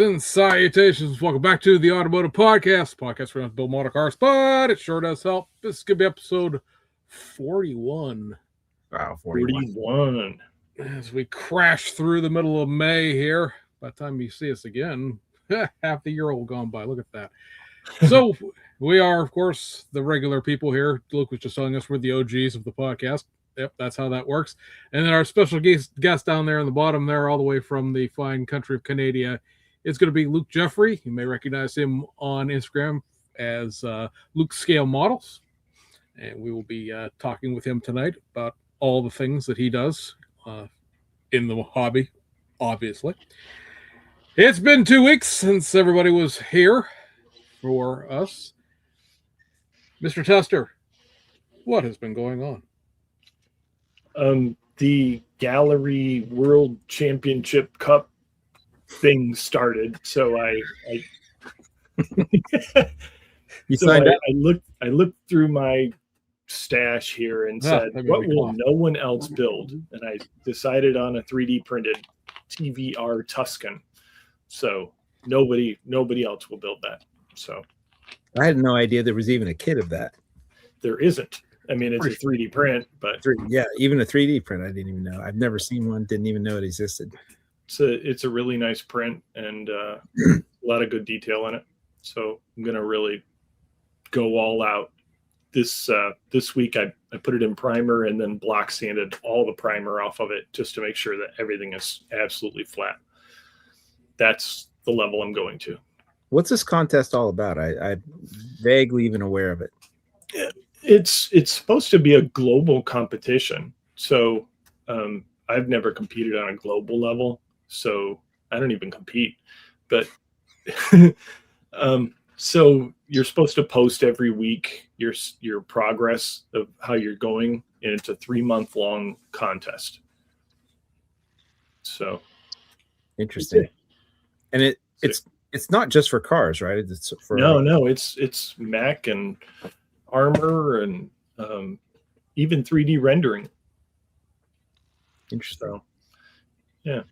and salutations. Welcome back to the Automotive Podcast where we build model cars, but it sure does help. This is going to be episode 41. Wow, 41. As we crash through the middle of May here. By the time you see us again, half the year will gone by. Look at that. So we are, of course, the regular people here. Luke was just telling us we're the OGs of the podcast. Yep, that's how that works. And then our special guest down there on the bottom there, all the way from the fine country of Canada, is going to be Luke Jeffery. You may recognize him on Instagram as Luke Scale Models. And we will be talking with him tonight about all the things that he does in the hobby, obviously. It's been 2 weeks since everybody was here for us. Mr. Tester, what has been going on? The Gallery World Championship Cup thing started, so I looked through my stash here and said, what will no one else build? And I decided on a 3D printed TVR Tuscan. So nobody else will build that. So I had no idea there was even a kit of that. There isn't. I mean, it's a 3D print, but yeah, even a 3D print, I didn't even know. I've never seen one. Didn't even know it existed. It's a really nice print and a lot of good detail in it. So I'm gonna really go all out. This week I put it in primer and then block sanded all the primer off of it just to make sure that everything is absolutely flat. That's the level I'm going to. What's this contest all about? I'm vaguely even aware of it. Yeah. It's supposed to be a global competition. So I've never competed on a global level, so I don't even compete. But so you're supposed to post every week your progress of how you're going, and it's a 3-month-long contest. So interesting. And it's not just for cars, right? It's for no, it's Mac and armor and even 3D rendering. Interesting. So, yeah.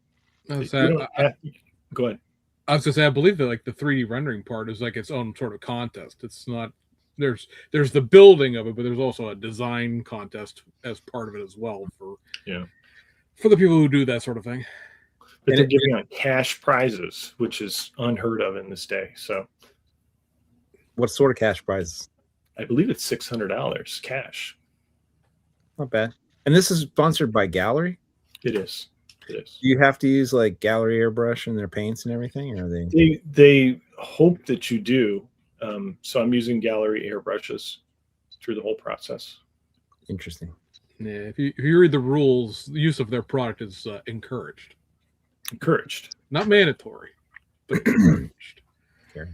Go ahead. I was gonna say, I believe that like the 3D rendering part is like its own sort of contest. It's not there's the building of it, but there's also a design contest as part of it as well for the people who do that sort of thing. But they're giving out cash prizes, which is unheard of in this day. So, what sort of cash prizes? I believe it's $600 cash. Not bad. And this is sponsored by Gallery? It is. Do you have to use like Gallery airbrush in their paints and everything? Or are they hope that you do. So I'm using Gallery airbrushes through the whole process. Interesting. Yeah, if you read the rules, the use of their product is encouraged. Encouraged. Not mandatory, but encouraged. Okay.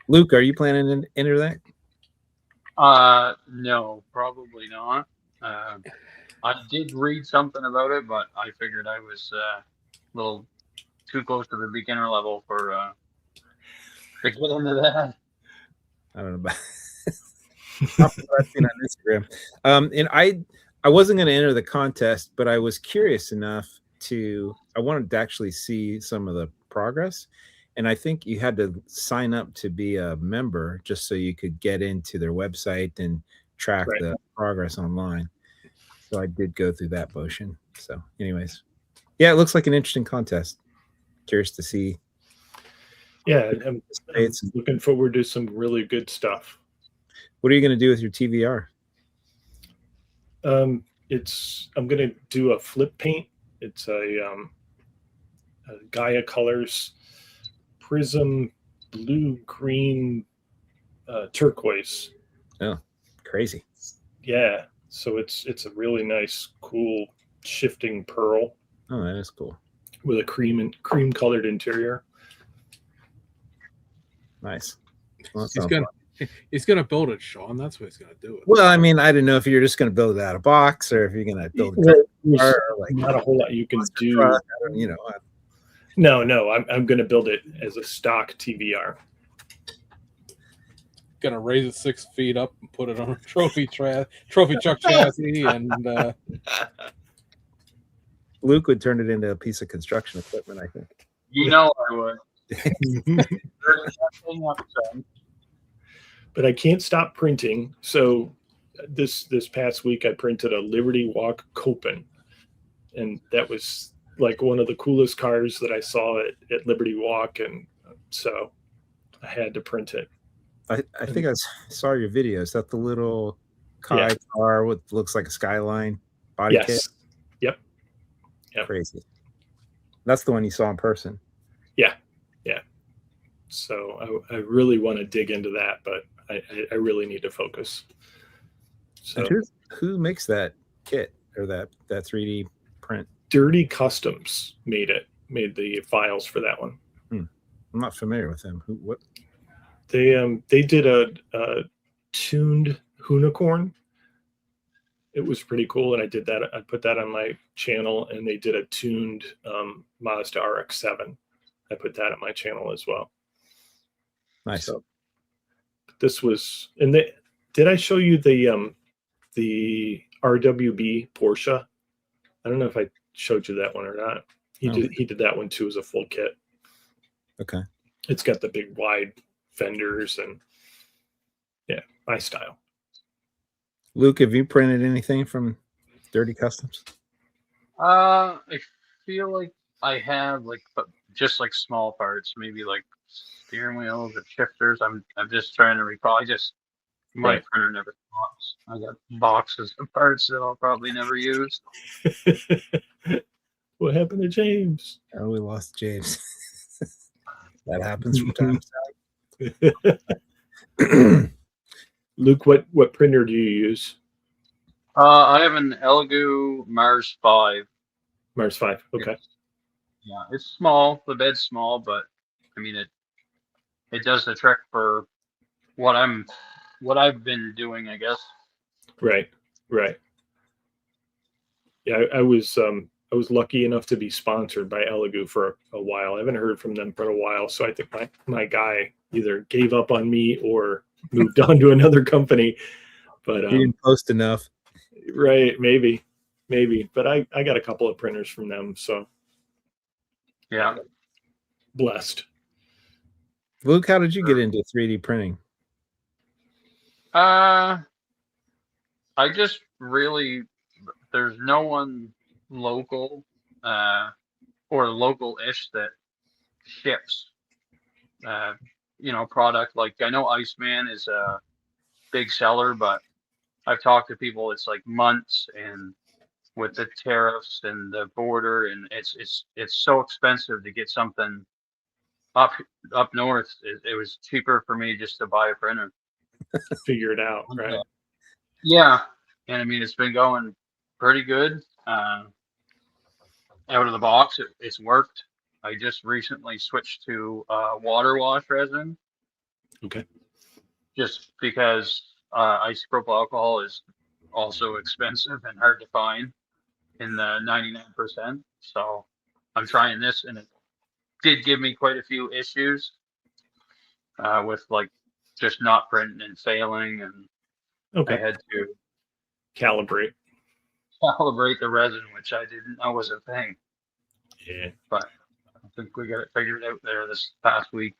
Luke, are you planning to enter that? No, probably not. I did read something about it, but I figured I was a little too close to the beginner level for to get into that. I don't know about I've seen on Instagram. And I wasn't going to enter the contest, but I was curious enough I wanted to actually see some of the progress. And I think you had to sign up to be a member just so you could get into their website and track the progress online. So I did go through that motion. So anyways, yeah, it looks like an interesting contest. Curious to see. Yeah, I'm looking forward to some really good stuff. What are you going to do with your TVR? I'm going to do a flip paint. It's a Gaia Colors Prism blue, green, turquoise. Oh, crazy. Yeah. So it's a really nice, cool shifting pearl. Oh, that is cool. With a cream colored interior. Nice. Well, he's gonna build it, Sean. That's what he's gonna do. Well, I mean, I didn't know if you're just gonna build it out of box or if you're gonna build it. Like not a whole lot you can do. No, I'm gonna build it as a stock TVR. Gonna raise it 6 feet up and put it on a trophy truck chassis, and Luke would turn it into a piece of construction equipment, I think. You know I would. But I can't stop printing. So this past week, I printed a Liberty Walk Copen, and that was like one of the coolest cars that I saw at Liberty Walk, and so I had to print it. I think I saw your video. Is that the little Kai car with looks like a Skyline body kit? Yep. Crazy. That's the one you saw in person. Yeah. So I really want to dig into that, but I really need to focus. So who makes that kit or that 3D print? Dirty Customs made the files for that one. I'm not familiar with them. What? They did a tuned unicorn. It was pretty cool, and I did that. I put that on my channel, and they did a tuned Mazda RX-7. I put that on my channel as well. Nice. So this was, and did I show you the RWB Porsche? I don't know if I showed you that one or not. He did that one too as a full kit. Okay. It's got the big wide fenders and my style. Luke, have you printed anything from Dirty Customs? I feel like I have just like small parts, maybe like steering wheels or shifters. I'm just trying to recall. My printer never stops. I got boxes of parts that I'll probably never use. What happened to James? Oh, we lost James. That happens from time to time. Luke, what printer do you use? I have an Elegoo Mars 5. Mars 5, okay. It's small. The bed's small, but I mean it does the trick for what I've been doing, I guess. Right. Yeah, I was lucky enough to be sponsored by Elegoo for a while. I haven't heard from them for a while, so I think my guy either gave up on me or moved on to another company. But he didn't post enough. Right, maybe. But I got a couple of printers from them, so yeah, blessed. Luke, how did you get into 3D printing? I just really, there's no one local or local-ish that ships product. Like I know Iceman is a big seller, but I've talked to people, it's like months, and with the tariffs and the border, and it's so expensive to get something up north. It was cheaper for me just to buy a printer. Figure it out, right? Yeah, and I mean it's been going pretty good. Out of the box, it's worked. I just recently switched to water wash resin. Okay. Just because isopropyl alcohol is also expensive and hard to find in the 99%. So I'm trying this, and it did give me quite a few issues with like just not printing and failing, and I had to calibrate the resin, which I didn't know was a thing. Yeah, but I think we got it figured out there this past week.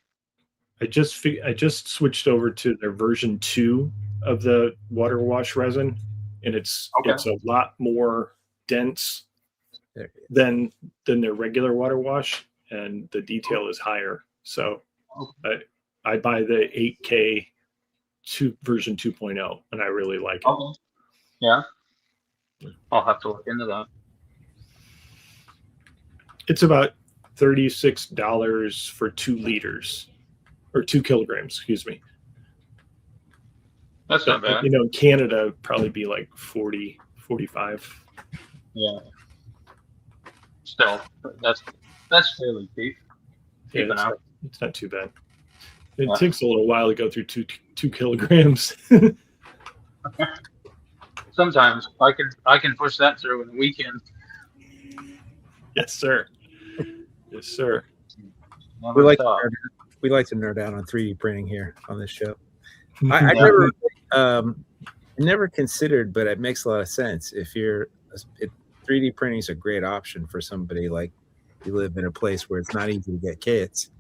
I just switched over to their version 2 of the water wash resin, and it's a lot more dense than their regular water wash, and the detail is higher. So I buy the 8K version 2.0, and I really like it. Yeah, I'll have to look into that. It's about $36 for 2 liters. Or 2 kilograms, excuse me. That's not bad. In Canada, it'd probably be like 40, 45. Yeah. Still, that's fairly cheap. Yeah, it's not too bad. It takes a little while to go through 2 kilograms. Sometimes I can push that through in the weekend. Yes, sir. Yes, sir. We like to nerd out on 3D printing here on this show. I never considered, but it makes a lot of sense. 3D printing is a great option for somebody like you live in a place where it's not easy to get kits.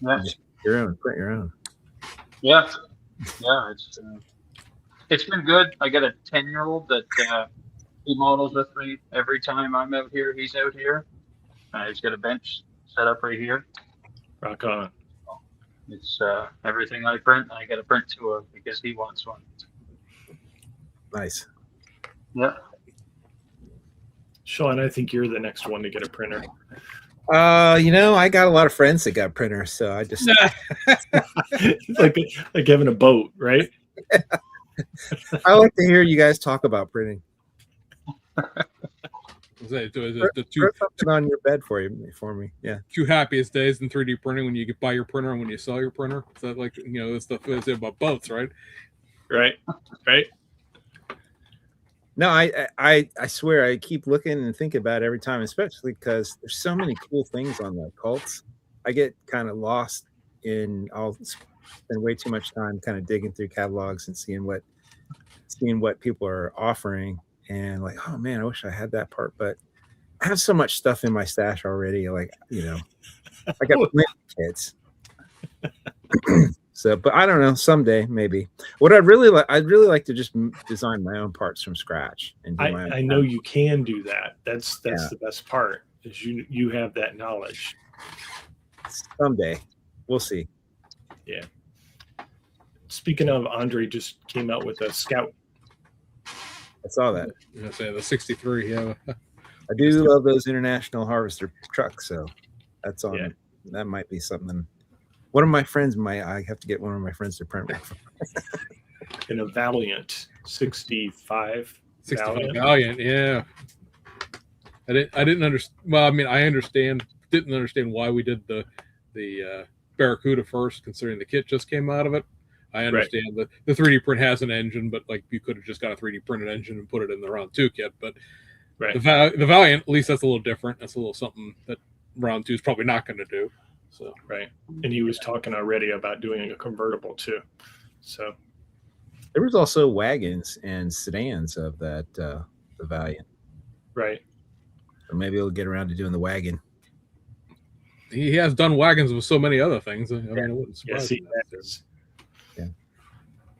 Yeah. Just your own, print your own. Yeah. It's been good. I got a 10-year-old that he models with me every time I'm out here. He's out here. He's got a bench set up right here. Rock on. It's everything I print. I got to print to him because he wants one. Nice. Yeah. Sean, I think you're the next one to get a printer. I got a lot of friends that got printers, so I just It's like having a boat, right? I like to hear you guys talk about printing. The Print something on your bed for me. Yeah. two happiest days in 3D printing when you buy your printer and when you sell your printer. Is that like, this stuff is about boats, right? Right. No, I swear I keep looking and thinking about it every time, especially because there's so many cool things on the cults. I get kind of lost in I'll spend way too much time kind of digging through catalogs and seeing what people are offering, and like, oh man, I wish I had that part, but I have so much stuff in my stash already. Like, I got plenty of kits. So, but I don't know. Someday, maybe. What I'd really like to just design my own parts from scratch. And do my own I know you can do that. That's the best part, is you have that knowledge. Someday, we'll see. Yeah. Speaking of, Andre just came out with a Scout. I saw that. I say the 63. Yeah. I do love those International Harvester trucks, so that's on. Yeah. That might be something. One of my friends I have to get one of my friends to print with. In a Valiant 65. 65 Valiant, yeah. I didn't understand. Well, I mean, didn't understand why we did the Barracuda first, considering the kit just came out of it. I understand that the 3D print has an engine, but like you could have just got a 3D printed engine and put it in the round 2 kit. But the Valiant, at least that's a little different. That's a little something that round 2 is probably not going to do. So and he was talking already about doing a convertible too. So there was also wagons and sedans of that the Valiant. Right. Or maybe we'll get around to doing the wagon. He has done wagons with so many other things. I mean, it wouldn't surprise me. Yeah.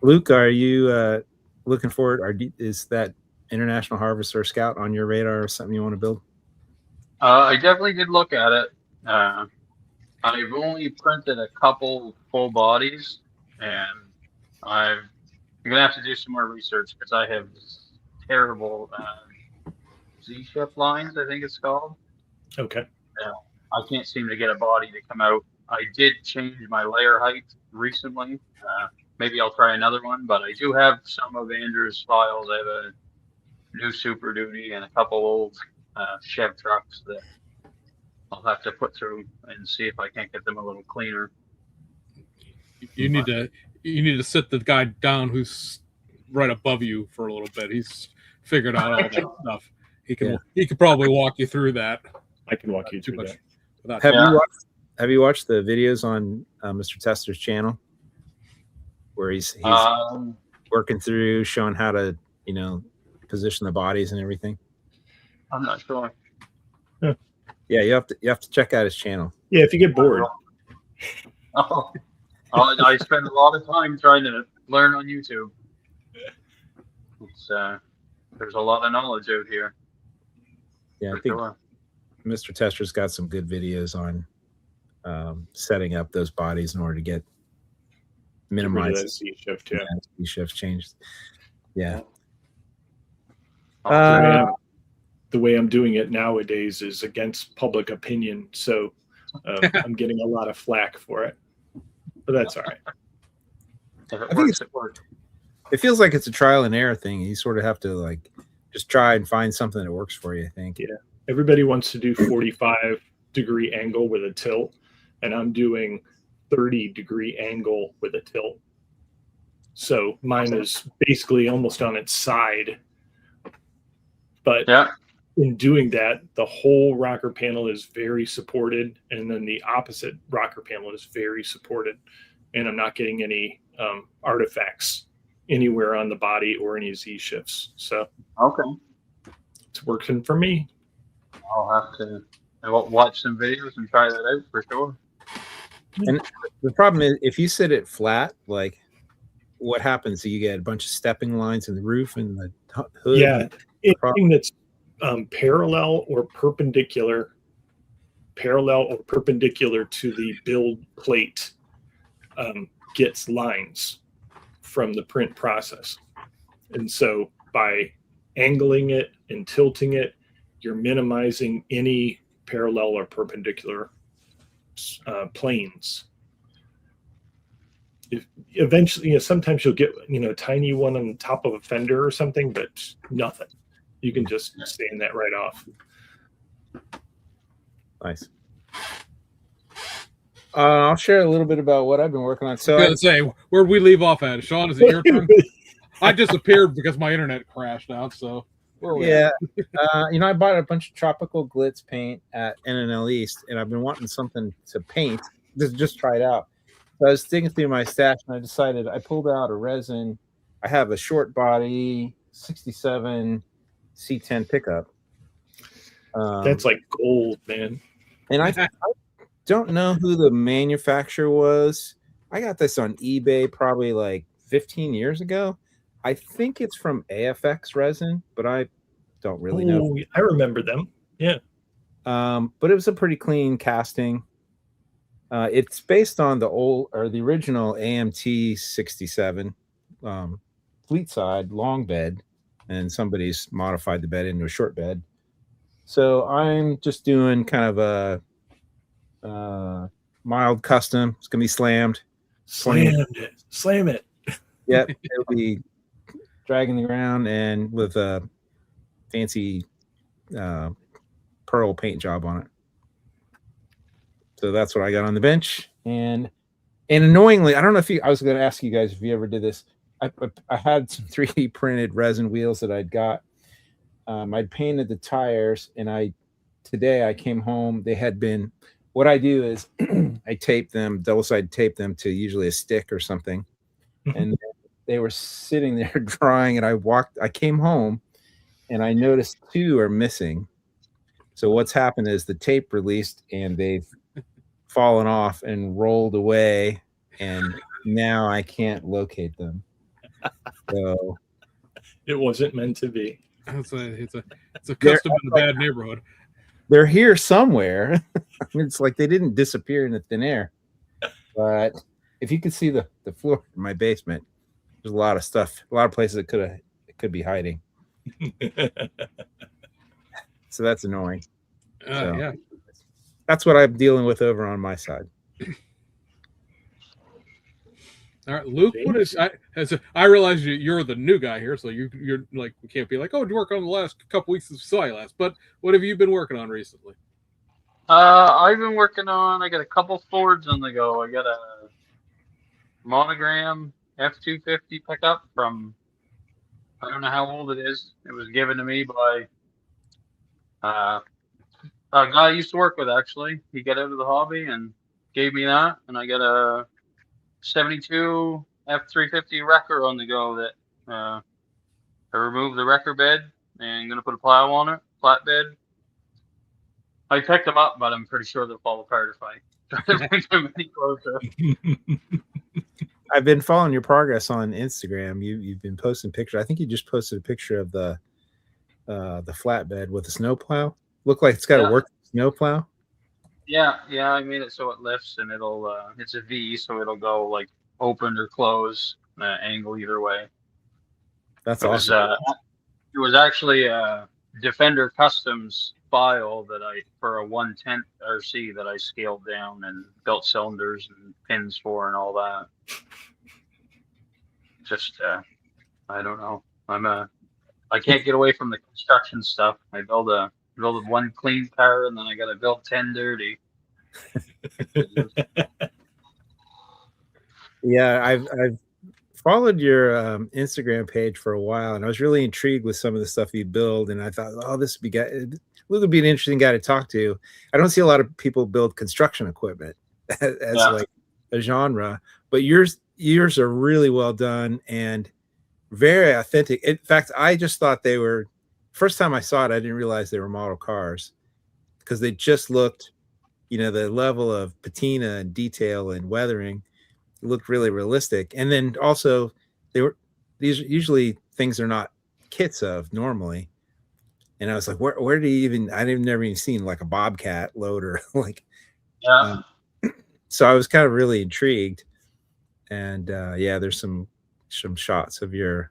Luke, are you looking forward? Is that International Harvester Scout on your radar or something you want to build? I definitely did look at it. I've only printed a couple full bodies, and I'm gonna have to do some more research because I have terrible Z-shift lines, I think it's called. Okay. I can't seem to get a body to come out. I did change my layer height recently. Maybe I'll try another one, but I do have some of Andrew's files. I have a new Super Duty and a couple old Chev trucks that I'll have to put through and see if I can't get them a little cleaner. You need to sit the guy down who's right above you for a little bit. He's figured out all that stuff. He could probably walk you through that. I can walk you through that. Have you watched the videos on Mr. Tester's channel where he's working through, showing how to position the bodies and everything? I'm not sure. Yeah, you have to check out his channel. Yeah, if you get bored. I spend a lot of time trying to learn on YouTube. It's there's a lot of knowledge out here. Yeah, I think Mr. Tester's got some good videos on setting up those bodies in order to minimize the Z-shift, Z-shift changed. Yeah. The way I'm doing it nowadays is against public opinion, so I'm getting a lot of flack for it, but that's all right. I think it feels like it's a trial and error thing. You sort of have to just try and find something that works for you, I think. Yeah, everybody wants to do 45-degree angle with a tilt, and I'm doing 30-degree angle with a tilt. So mine is basically almost on its side, but in doing that, the whole rocker panel is very supported, and then the opposite rocker panel is very supported, and I'm not getting any artifacts anywhere on the body or any Z shifts. So it's working for me. I'll have to watch some videos and try that out for sure. And the problem is, if you sit it flat, like what happens? You get a bunch of stepping lines in the roof and the hood. Yeah, anything that's parallel or perpendicular to the build plate gets lines from the print process. And so by angling it and tilting it, you're minimizing any parallel or perpendicular planes. Eventually, sometimes you'll get, a tiny one on the top of a fender or something, but nothing. You can just sand that right off. Nice. I'll share a little bit about what I've been working on. So I was gonna say, where'd we leave off at? Sean, is it your turn? I disappeared because my internet crashed out. So yeah, I bought a bunch of tropical glitz paint at NNL East, and I've been wanting something to paint. Just try it out. So I was digging through my stash, and I pulled out a resin. I have a short body 67 C10 pickup. That's like gold, man. And I don't know who the manufacturer was. I got this on eBay probably like 15 years ago. I think it's from AFX Resin, but I don't really know. I remember them. Yeah. But it was a pretty clean casting. It's based on the original AMT 67 fleet side long bed, and somebody's modified the bed into a short bed. So I'm just doing kind of a mild custom. It's gonna be slammed. Slam it. Yep, it'll be dragging the ground and with a fancy pearl paint job on it. So that's what I got on the bench. And annoyingly, I don't know if I was going to ask you guys if you ever did this. I had some 3D printed resin wheels that I'd got. I'd painted the tires, and today I came home. They had been. What I do is I tape them, double-sided tape them to usually a stick or something, and they were sitting there drying. And I came home, and I noticed 2 are missing. So what's happened is the tape released, and they've fallen off and rolled away, and now I can't locate them. So it wasn't meant to be. It's a custom in the bad neighborhood. They're here somewhere. It's like they didn't disappear into thin air. But if you could see the floor in my basement, there's a lot of stuff, a lot of places it could be hiding. So that's annoying. Yeah. That's what I'm dealing with over on my side. All right, Luke. I realize you're the new guy here, so you're like, we can't be like, oh, did you work on the last couple weeks of Last? But what have you been working on recently? I've been working on. I got a couple Fords on the go. I got a Monogram F250 pickup from, I don't know how old it is. It was given to me by a guy I used to work with, actually. He got out of the hobby and gave me that, and I got a 72 F350 wrecker on the go that I removed the wrecker bed and going to put a plow on it, flatbed. I picked them up, but I'm pretty sure they'll fall apart if I try to bring them any closer. I've been following your progress on Instagram. You've been posting pictures. I think you just posted a picture of the flatbed with a snowplow. Look like it's got a working snowplow. Yeah, I made it so it lifts, and it'll it's a V, so it'll go like open or close, angle either way. That's awesome. It was actually a Defender Customs file that for a 1/10 RC that I scaled down and built cylinders and pins for and all that. Just I don't know. I can't get away from the construction stuff. I build one clean car, and then I got to build 10 dirty. Yeah, I've followed your Instagram page for a while, and I was really intrigued with some of the stuff you build. And I thought, oh, Luke would be an interesting guy to talk to. I don't see a lot of people build construction equipment as like a genre, but yours are really well done and very authentic. In fact, I just thought they were. First time I saw it, I didn't realize they were model cars because they just looked the level of patina and detail and weathering looked really realistic. And then also these usually things are not kits of normally. And I was like, where do you even, I've never even seen like a Bobcat loader. Like, Yeah. So I was kind of really intrigued. And yeah, there's some shots of your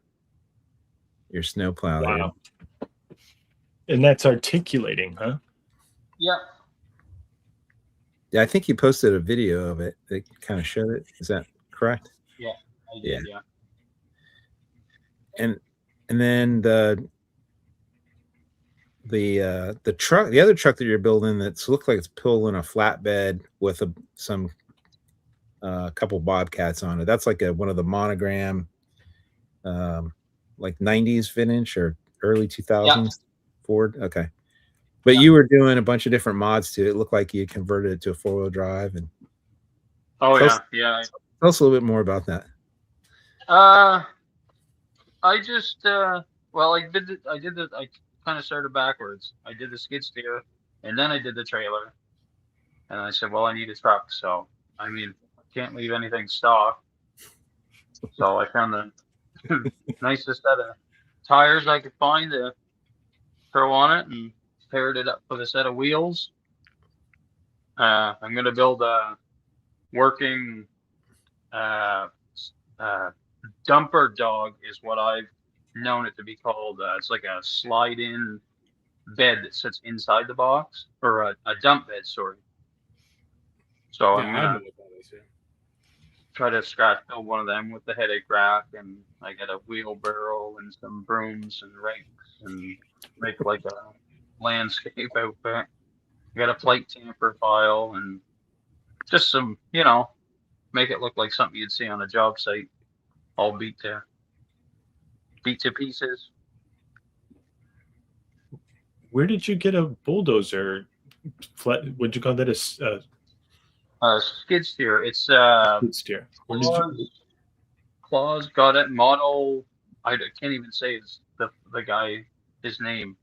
snowplow there. Wow. And that's articulating, huh? Yeah. Yeah, I think you posted a video of it that kind of showed it. Is that correct? Yeah, I did, yeah. And then the truck, the other truck that you're building, that's looked like it's pulling a flatbed with some couple Bobcats on it. That's like one of the monogram, like 90s vintage or early 2000s Ford. Okay. But you were doing a bunch of different mods to it. It looked like you converted it to a 4-wheel drive. And oh tell us a little bit more about that. I just well, I kind of started backwards. I did the skid steer, and then I did the trailer, and I said, well, I need a truck, so I mean, I can't leave anything stock. So I found the nicest set of tires I could find to throw on it, and paired it up with a set of wheels. I'm going to build a working dumper dog is what I've known it to be called. It's like a slide-in bed that sits inside the box, or a dump bed, sorry. So I'm going to try to scratch build one of them with the headache rack, and I got a wheelbarrow and some brooms and rakes, and make like a landscape outfit. I got a plate tamper file, and just some, make it look like something you'd see on a job site, all beat to pieces. Where did you get a bulldozer? What'd you call that? A skid steer. It's skid steer. Claus got it. Model. I can't even say the guy his name.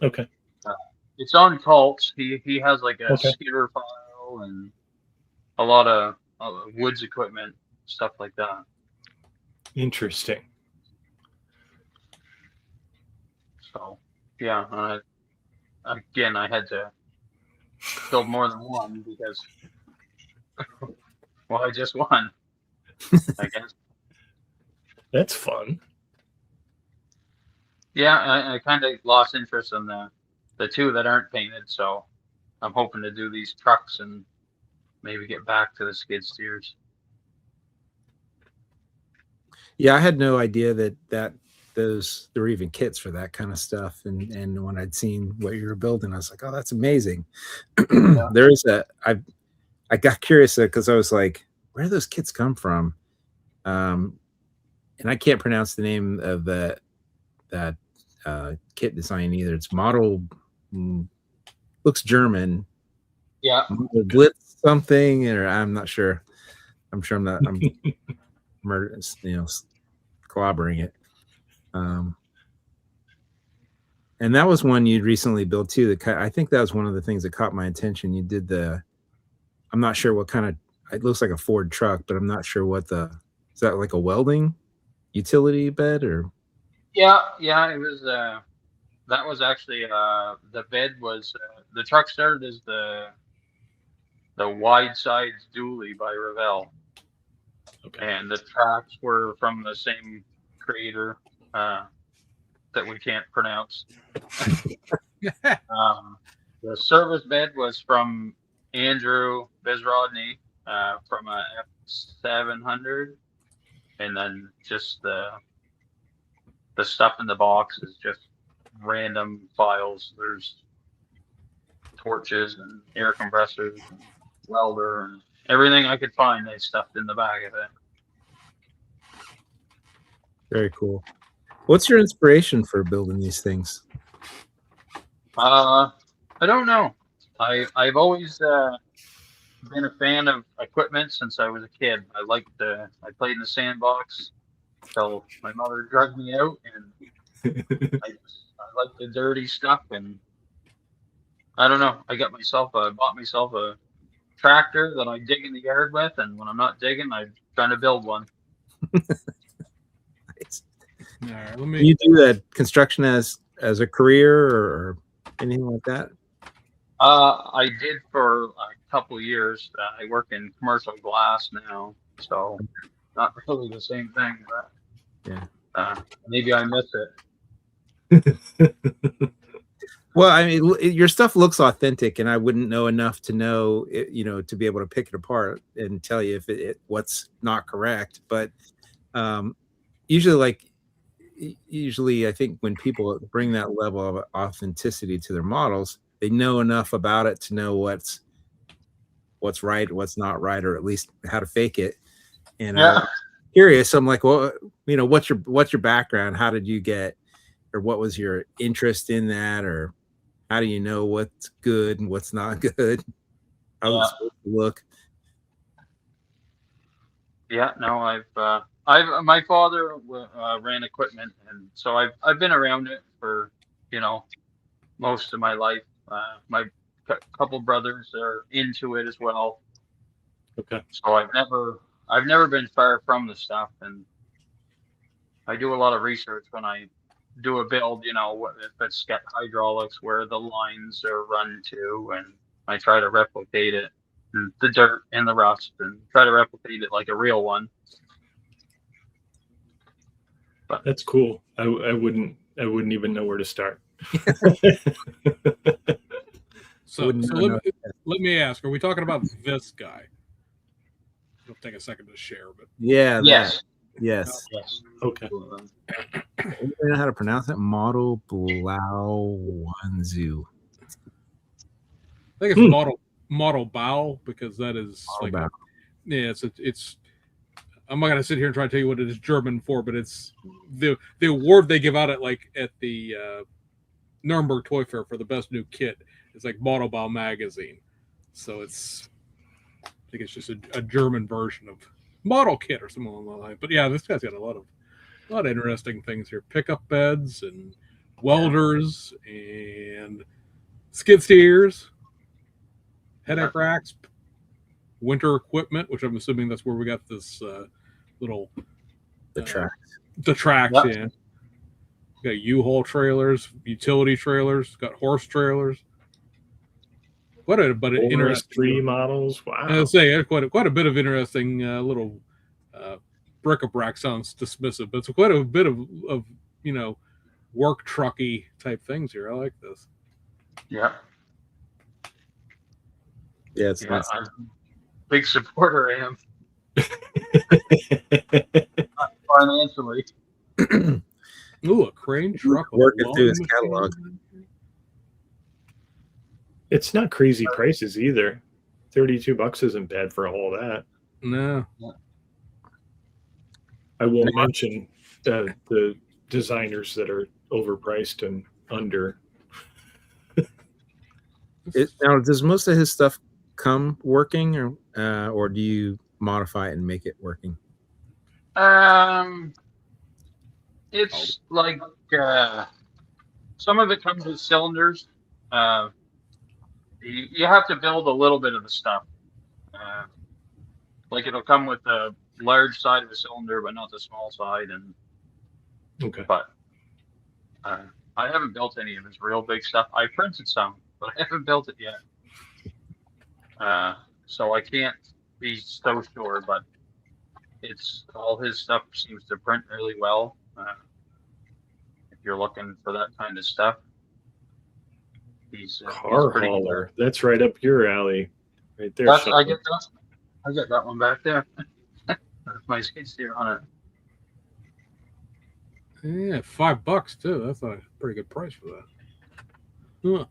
Okay. It's on Cults. He has like a skidder file and a lot of woods equipment, stuff like that. Interesting. So yeah, again, I had to build more than one because well, I just won. I guess. That's fun. Yeah, I kind of lost interest in the two that aren't painted, so I'm hoping to do these trucks and maybe get back to the skid steers. Yeah, I had no idea that there were even kits for that kind of stuff. And when I'd seen what you were building, I was like, oh, that's amazing. There is I got curious because I was like, where do those kits come from? And I can't pronounce the name of that kit design either. It's looks German. Yeah. Blitz something, or I'm not sure. I'm sure I'm not. I'm collaborating it. And that was one you'd recently built too. I think that was one of the things that caught my attention. You did I'm not sure what kind of. It looks like a Ford truck, but I'm not sure what is that like a welding utility bed or? Yeah. It was. That was actually the bed was the truck started as the wide sides dually by Revell. Okay. And the tracks were from the same creator that we can't pronounce. The service bed was from Andrew Bezrodny from a F700, and then just the stuff in the box is just random files. There's torches and air compressors and welder and everything I could find. They stuffed in the back of it. Very cool. What's your inspiration for building these things? I don't know. I've always been a fan of equipment since I was a kid. I played in the sandbox until my mother drugged me out, and I like the dirty stuff, and I don't know. I bought myself a tractor that I dig in the yard with, and when I'm not digging, I'm trying to build one. Nice. All right, Do you do that construction as a career or anything like that? I did for a couple of years. I work in commercial glass now, so not really the same thing, but yeah, maybe I miss it. Well, I mean, your stuff looks authentic, and I wouldn't know enough to know, to be able to pick it apart and tell you if what's not correct. But usually, I think when people bring that level of authenticity to their models, they know enough about it to know what's right, what's not right, or at least how to fake it. And I'm curious. I'm like, well, what's your background? How did you get, or what was your interest in that, or how do you know what's good and what's not good? How's it supposed to look? Yeah, no, my father ran equipment, and so I've been around it for most of my life. My couple brothers are into it as well. Okay. So I've never been far from the stuff, and I do a lot of research when I do a build. If it's got hydraulics, where the lines are run to, and I try to replicate it, and the dirt and the rust, and try to replicate it like a real one. But that's cool. I wouldn't even know where to start. So let me ask: are we talking about this guy? It'll take a second to share, but yes. Okay. I don't know how to pronounce it. Modelbau. I think it's Modelbau, because that is Modelbau. it's. I'm not gonna sit here and try to tell you what it is German for, but it's the award they give out at the Nuremberg Toy Fair for the best new kit. It's like Modelbau magazine, so I think it's just a German version of model kit or something along the line. But yeah, this guy's got a lot of interesting things here: pickup beds and welders and skid steers, headache racks, winter equipment, which I'm assuming that's where we got this little the tracks. The tracks, yeah. Got U-Haul trailers, utility trailers, got horse trailers. Quite a bit of interesting 3 models. Wow. I would say quite a bit of interesting little bric-a-brac. Sounds dismissive, but it's quite a bit of work trucky type things here. I like this. Yeah. Yeah, it's nice. I'm a big supporter of him. Financially. Ooh, a crane truck. Working through his catalog. It's not crazy prices either. $32 isn't bad for all that. No. I won't mention the designers that are overpriced and under. Now, does most of his stuff come working, or do you modify it and make it working? It's like some of it comes with cylinders. You have to build a little bit of the stuff. Like it'll come with the large side of the cylinder, but not the small side. And but I haven't built any of his real big stuff. I printed some, but I haven't built it yet. So I can't be so sure, but it's all his stuff seems to print really well. If you're looking for that kind of stuff, he's car hauler. Good. That's right up your alley, right there. I get that one back there. My skid steer on it. Yeah, $5 too. That's a pretty good price for that.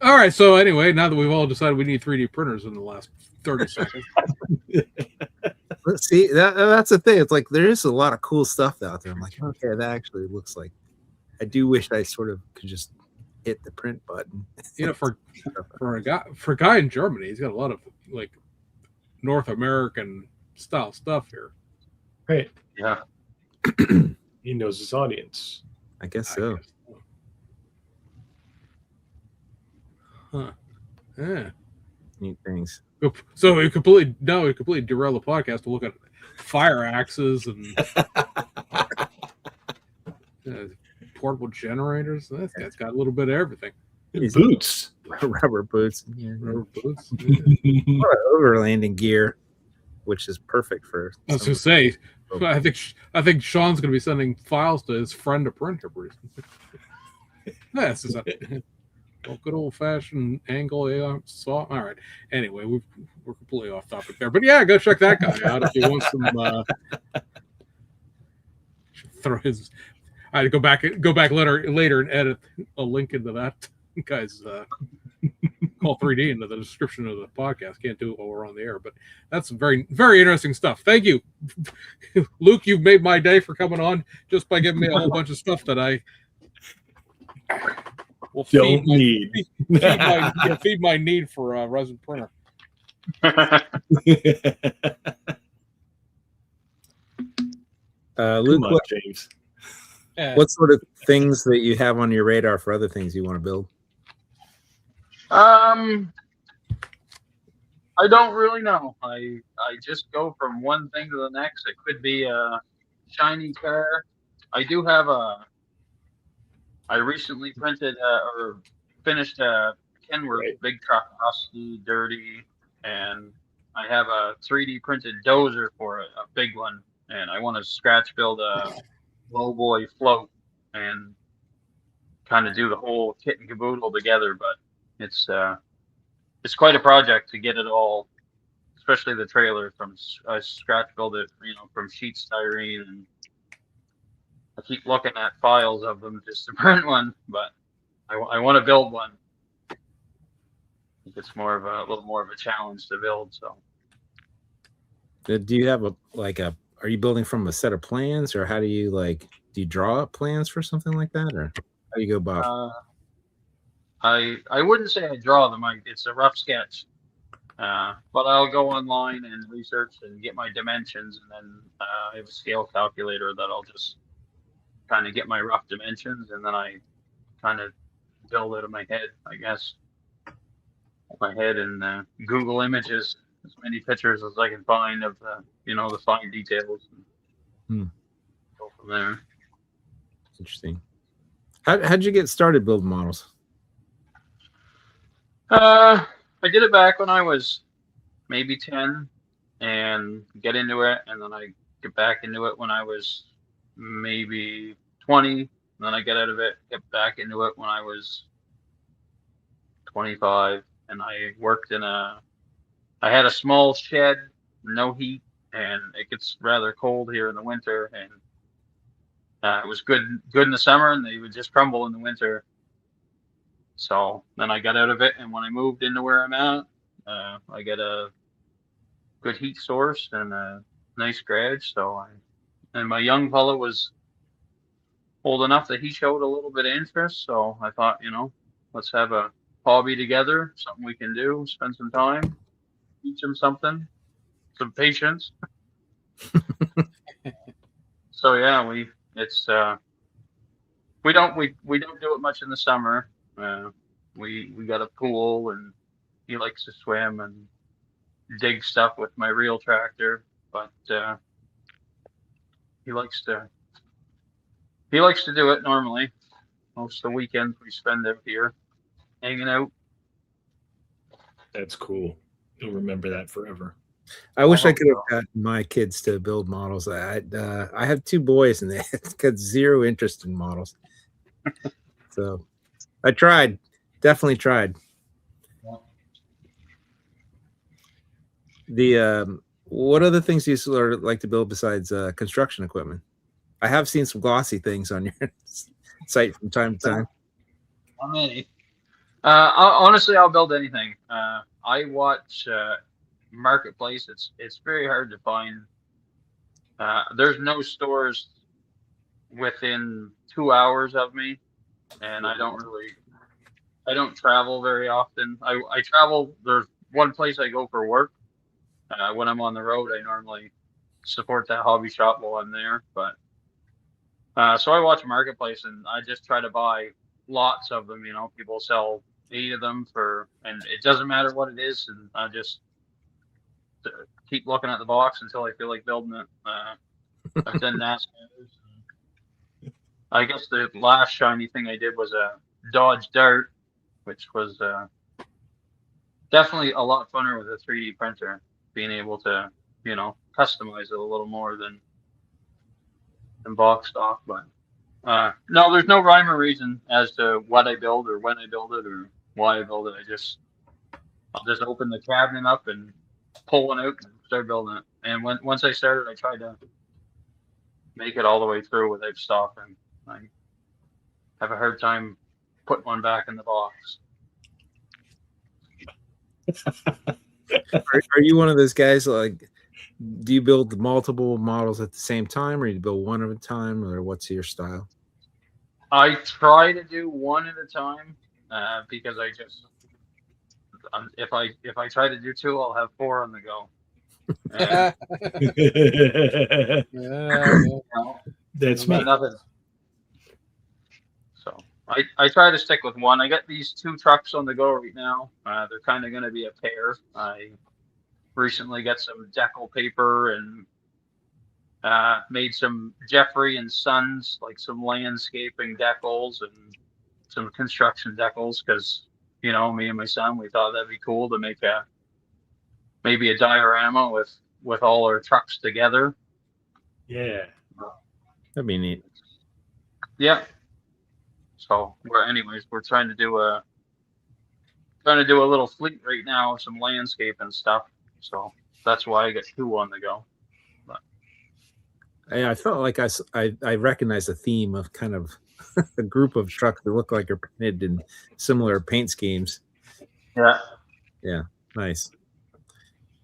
All right. So anyway, now that we've all decided we need 3D printers in the last 30 seconds. Let's see. That's the thing. It's like there is a lot of cool stuff out there. I'm like, okay, that actually looks like. I do wish I sort of could just hit the print button. For a guy in Germany, he's got a lot of like North American style stuff here. Right. Yeah. He knows his audience. I guess so. Huh. Yeah. Neat things. So it completely derailed the podcast to look at fire axes and portable generators. That's got a little bit of everything. Boots. Rubber boots. Yeah. Rubber boots. Overlanding gear, which is perfect for. I was going to say, I think Sean's going to be sending files to his friend to print pretty soon. This is a good old fashioned angle saw. All right. Anyway, we're completely off topic there, but yeah, go check that guy out if he wants some. Throw his. I go back later and edit a link into that guy's Call 3D into the description of the podcast. Can't do it while we're on the air, but that's very, very interesting stuff. Thank you, Luke. You've made my day for coming on just by giving me a whole bunch of stuff that I will feed my need for a resin printer. Luke, James. What sort of things that you have on your radar for other things you want to build? I don't really know. I just go from one thing to the next. It could be a shiny car. I do have I recently printed or finished a Kenworth big truck, rusty, dirty, and I have a 3D printed dozer for a big one, and I want to scratch build a low boy float and kind of do the whole kit and caboodle together. But it's quite a project to get it all, especially the trailer from scratch build it, from sheet styrene, and I keep looking at files of them just to print one, but I want to build one. I think it's a little more of a challenge to build. So, do you have are you building from a set of plans, or how do you do you draw up plans for something like that, or how do you go about? I wouldn't say I draw them. It's a rough sketch, but I'll go online and research and get my dimensions, and then I have a scale calculator that I'll just kind of get my rough dimensions, and then I kind of build it in my head, I guess. My head and Google Images, as many pictures as I can find of the fine details, and go from there. Interesting. How'd you get started building models? I did it back when I was maybe 10 and get into it, and then I get back into it when I was maybe 20, and then I get out of it, get back into it when I was 25, and I worked I had a small shed, no heat, and it gets rather cold here in the winter, and it was good in the summer, and they would just crumble in the winter. So then I got out of it, and when I moved into where I'm at, I got a good heat source and a nice garage. And my young fellow was old enough that he showed a little bit of interest. So I thought, let's have a hobby together, something we can do, spend some time, teach him something, some patience. So yeah, we don't do it much in the summer. We got a pool, and he likes to swim and dig stuff with my reel tractor, but he likes to do it normally. Most of the weekends we spend out here hanging out. That's cool. You'll remember that forever. I wish I could have gotten my kids to build models. I have 2 boys, and they got zero interest in models. So I tried, definitely tried. What other things do you sort of like to build besides construction equipment? I have seen some glossy things on your site from time to time. How many? Honestly, I'll build anything. I watch Marketplace. It's very hard to find. There's no stores within 2 hours of me, and I don't travel very often. I travel. There's one place I go for work. When I'm on the road, I normally support that hobby shop while I'm there. But so I watch Marketplace, and I just try to buy lots of them. People sell 8 of them and it doesn't matter what it is, and I just keep looking at the box until I feel like building it. I've done NASCARs. I guess the last shiny thing I did was a Dodge Dart, which was definitely a lot funner with a 3D printer, being able to, customize it a little more than box stock. But no, there's no rhyme or reason as to what I build or when I build it or why I build it. I'll just open the cabinet up and pull one out and start building it. And once I started, I tried to make it all the way through without stopping. I have a hard time putting one back in the box. Are you one of those guys, like, do you build multiple models at the same time, or you build one at a time, or what's your style? I try to do one at a time because I just if I try to do 2, I'll have 4 on the go. That's me. Nothing. So I try to stick with one. I got these 2 trucks on the go right now. They're kind of going to be a pair. I recently got some decal paper and made some Jeffrey and Sons, like some landscaping decals and some construction decals, because me and my son, we thought that'd be cool to make maybe a diorama with all our trucks together. Yeah, That'd be neat. Yeah. So we're trying to do a little fleet right now, some landscape and stuff. So that's why I got 2 on the go. But I felt like I recognize a theme of kind of a group of trucks that look like they're painted in similar paint schemes. Yeah, nice.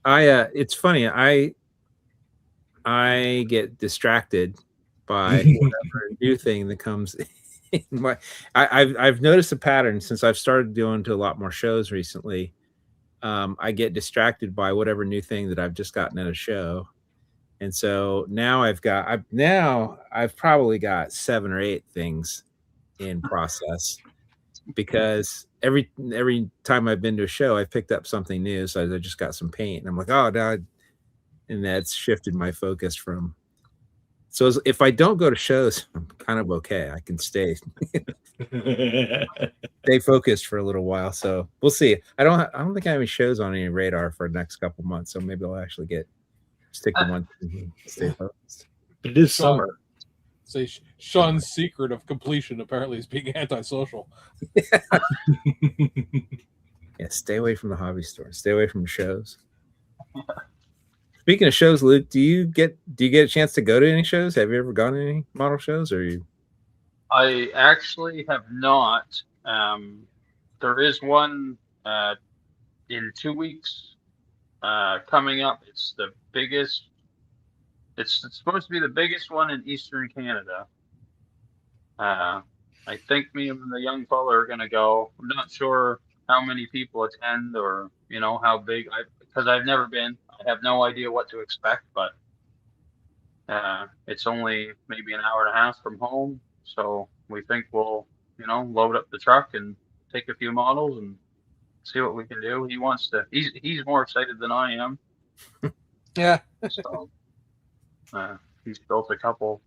It's funny. I get distracted by whatever new thing that comes. I've noticed a pattern since I've started going to a lot more shows recently. I get distracted by whatever new thing that I've just gotten at a show, and so now I've probably got 7 or 8 things in process, because every time I've been to a show, I've picked up something new. So I just got some paint, and I'm like, oh, now, and that's shifted my focus from. So if I don't go to shows, I'm kind of okay. I can stay focused for a little while. So we'll see. I don't think I have any shows on any radar for the next couple months. So maybe I'll actually stick to one and stay focused. But it is summer. Say Sean's secret of completion apparently is being antisocial. Yeah, stay away from the hobby store. Stay away from shows. Speaking of shows, Luke, do you get a chance to go to any shows? Have you ever gone to any model shows, or you? I actually have not. There is one in 2 weeks coming up. It's the biggest. It's supposed to be the biggest one in Eastern Canada. I think me and the young fella are going to go. I'm not sure how many people attend or how big. Because I've never been. I have no idea what to expect, but it's only maybe an hour and a half from home. So we think we'll, load up the truck and take a few models and see what we can do. He wants to. He's more excited than I am. Yeah. So he's built a couple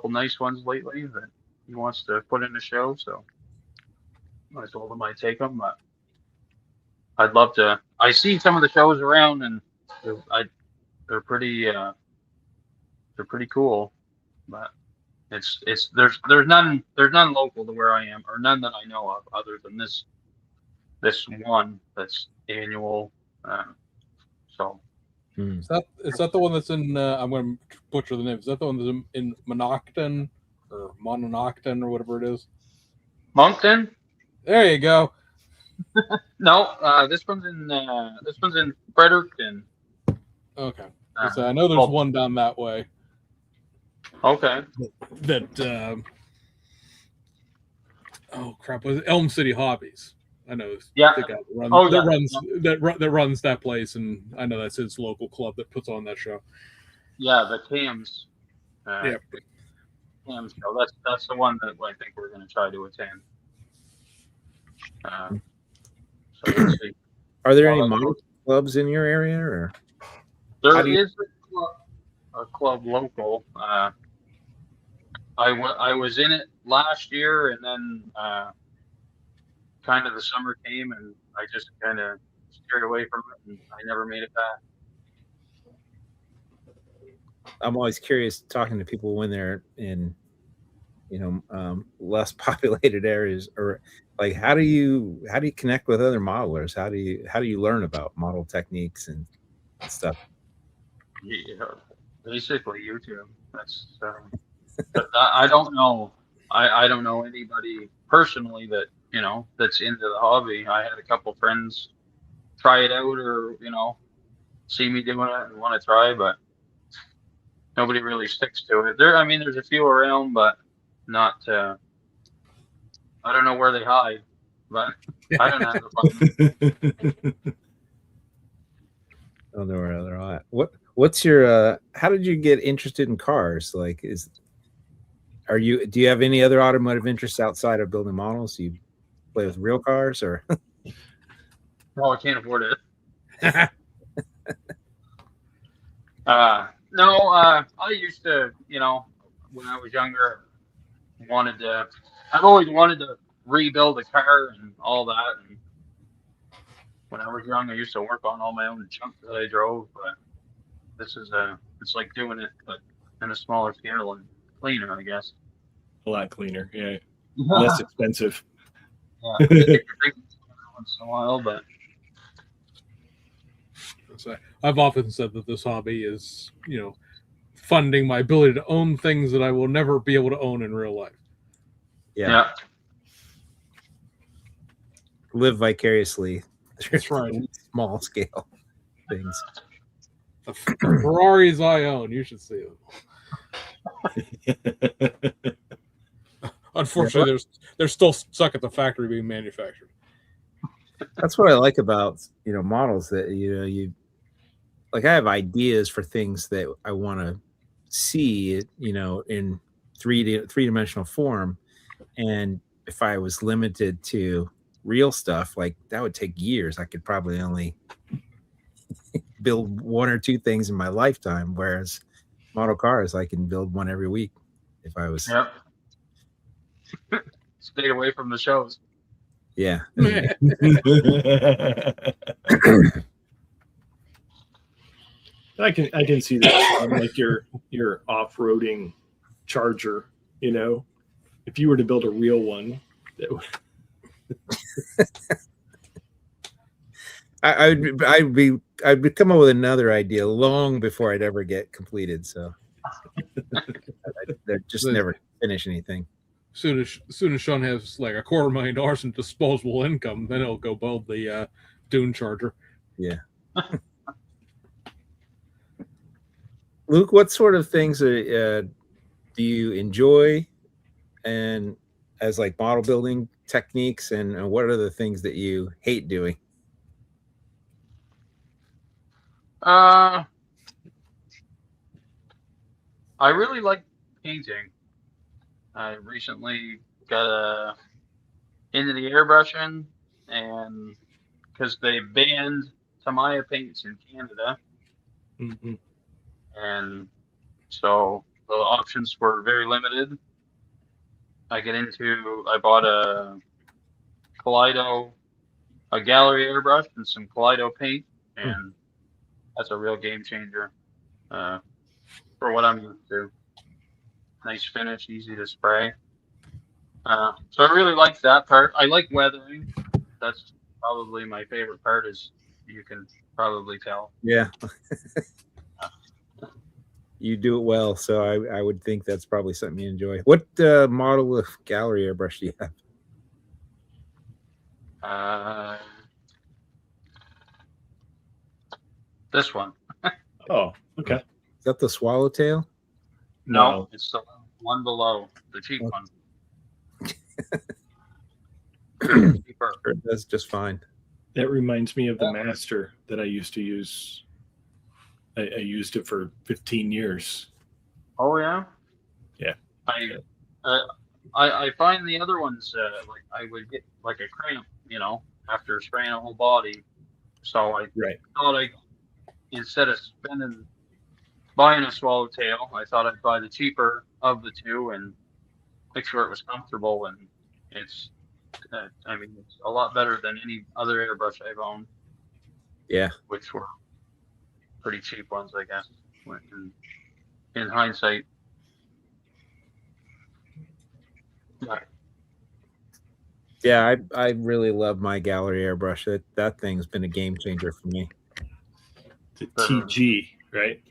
nice ones lately that he wants to put in the show. So I told him I'd take them, but I'd love to. I see some of the shows around, and they're pretty cool, but there's none local to where I am, or none that I know of, other than this one that's annual. So is that the one that's in? I'm going to butcher the name. Is that the one that's in Monocton or Monocton or whatever it is? Moncton? There you go. No, this one's in Fredericton. Okay. I know there's one down that way. Okay. That oh crap! Was it Elm City Hobbies? I know. Yeah. The guy that runs that place, and I know that's his local club that puts on that show. Yeah, the Cams. Yeah. Cams show. That's the one that I think we're going to try to attend. So we'll see. Are there any model clubs in your area, or There is a club local. I was in it last year, and then kind of the summer came, and I just kind of steered away from it, and I never made it back. I'm always curious talking to people when they're in, less populated areas, or like how do you connect with other modelers? How do you learn about model techniques and stuff? Yeah, basically YouTube. That's but I don't know. I don't know anybody personally that that's into the hobby. I had a couple friends try it out, or see me doing it and want to try, but nobody really sticks to it. There's a few around, but not. I don't know where they hide, but I don't have to find them. I don't know where they're at. What's your how did you get interested in cars? Like, do you have any other automotive interests outside of building models? Do you play with real cars, or? No, I can't afford it. No, I used to, when I was younger, I've always wanted to rebuild a car and all that. And when I was young, I used to work on all my own junk that I drove. But this is it's like doing it, but in a smaller scale and cleaner, I guess. A lot cleaner, yeah. Less expensive. Yeah, once in a while, but. I've often said that this hobby is, funding my ability to own things that I will never be able to own in real life. Yeah. Live vicariously. That's right. Small scale things. The Ferraris I own, you should see them. Unfortunately, they're still stuck at the factory being manufactured. That's what I like about models, that you like. I have ideas for things that I want to see in three-dimensional form, and if I was limited to real stuff, like that would take years. I could probably only build one or two things in my lifetime, whereas model cars I can build one every week if I was. Yep. Stay away from the shows. Yeah. I can see that, like your off-roading Charger. If you were to build a real one, that would... I'd come up with another idea long before I'd ever get completed. So they're just never finish anything. Soon as Sean has like $250,000 in disposable income, then he'll go build the Dune Charger. Yeah. Luke, what sort of things do you enjoy, and as like model building techniques, and what are the things that you hate doing? I really like painting. I recently got into the airbrushing, and because they banned Tamiya paints in Canada, and so the options were very limited. I bought a Kaleido, a gallery airbrush, and some Kaleido paint, and that's a real game changer for what I'm used to. Nice finish, easy to spray. So I really like that part. I like weathering. That's probably my favorite part, as you can probably tell. Yeah. You do it well, so I would think that's probably something you enjoy. What model of gallery airbrush do you have? This one. Oh, okay. Is that the Swallowtail? No, it's the one below, the cheap one. It does just fine. That reminds me of the Master that I used to use. I used it for 15 years. Oh yeah. Yeah. I find the other ones like I would get like a cramp, after spraying a whole body. So I thought instead of buying a swallowtail, I thought I'd buy the cheaper of the two and make sure it was comfortable. And it's it's a lot better than any other airbrush I've owned. Yeah, which were pretty cheap ones, I guess. In hindsight. Yeah, I really love my gallery airbrush. That thing's been a game changer for me. The TG, right?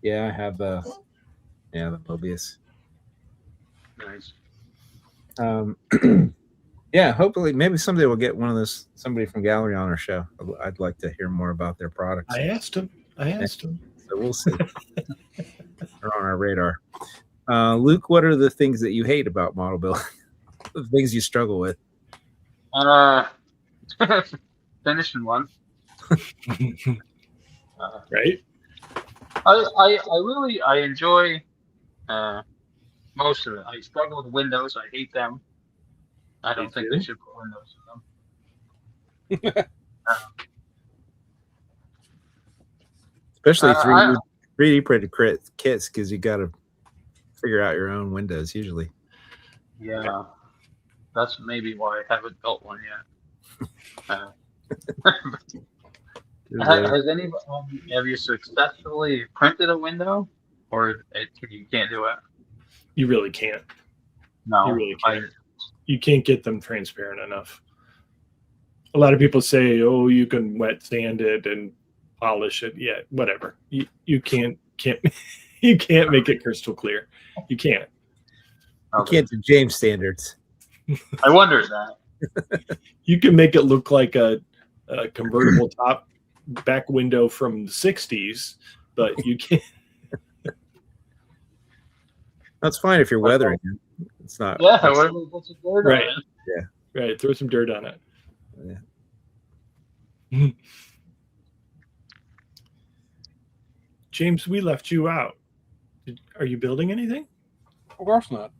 Yeah, I have the Mobius. Nice. Yeah, hopefully, maybe someday we'll get somebody from Gallery on our show. I'd like to hear more about their products. I asked him. So we'll see. They're on our radar. Luke, what are the things that you hate about model building? The things you struggle with? Finishing one. Right. I enjoy most of it. I struggle with windows. I hate them. I don't think they should put windows in them. Especially 3D printed kits, because you got to figure out your own windows usually. Yeah, that's maybe why I haven't built one yet. Have you successfully printed a window, or you can't do it? You really can't. No, you really can't. You can't get them transparent enough. A lot of people say, "Oh, you can wet sand it and polish it." Yeah, whatever. You can't you can't make it crystal clear. You can't. You can't do James standards. I wondered that. You can make it look like a convertible top back window from the 60s, but you can't. That's fine if you're weathering it. It's not. Yeah, what's the dirt right. on it? Yeah. Right. Throw some dirt on it. Yeah. James, we left you out. Are you building anything? Of course not.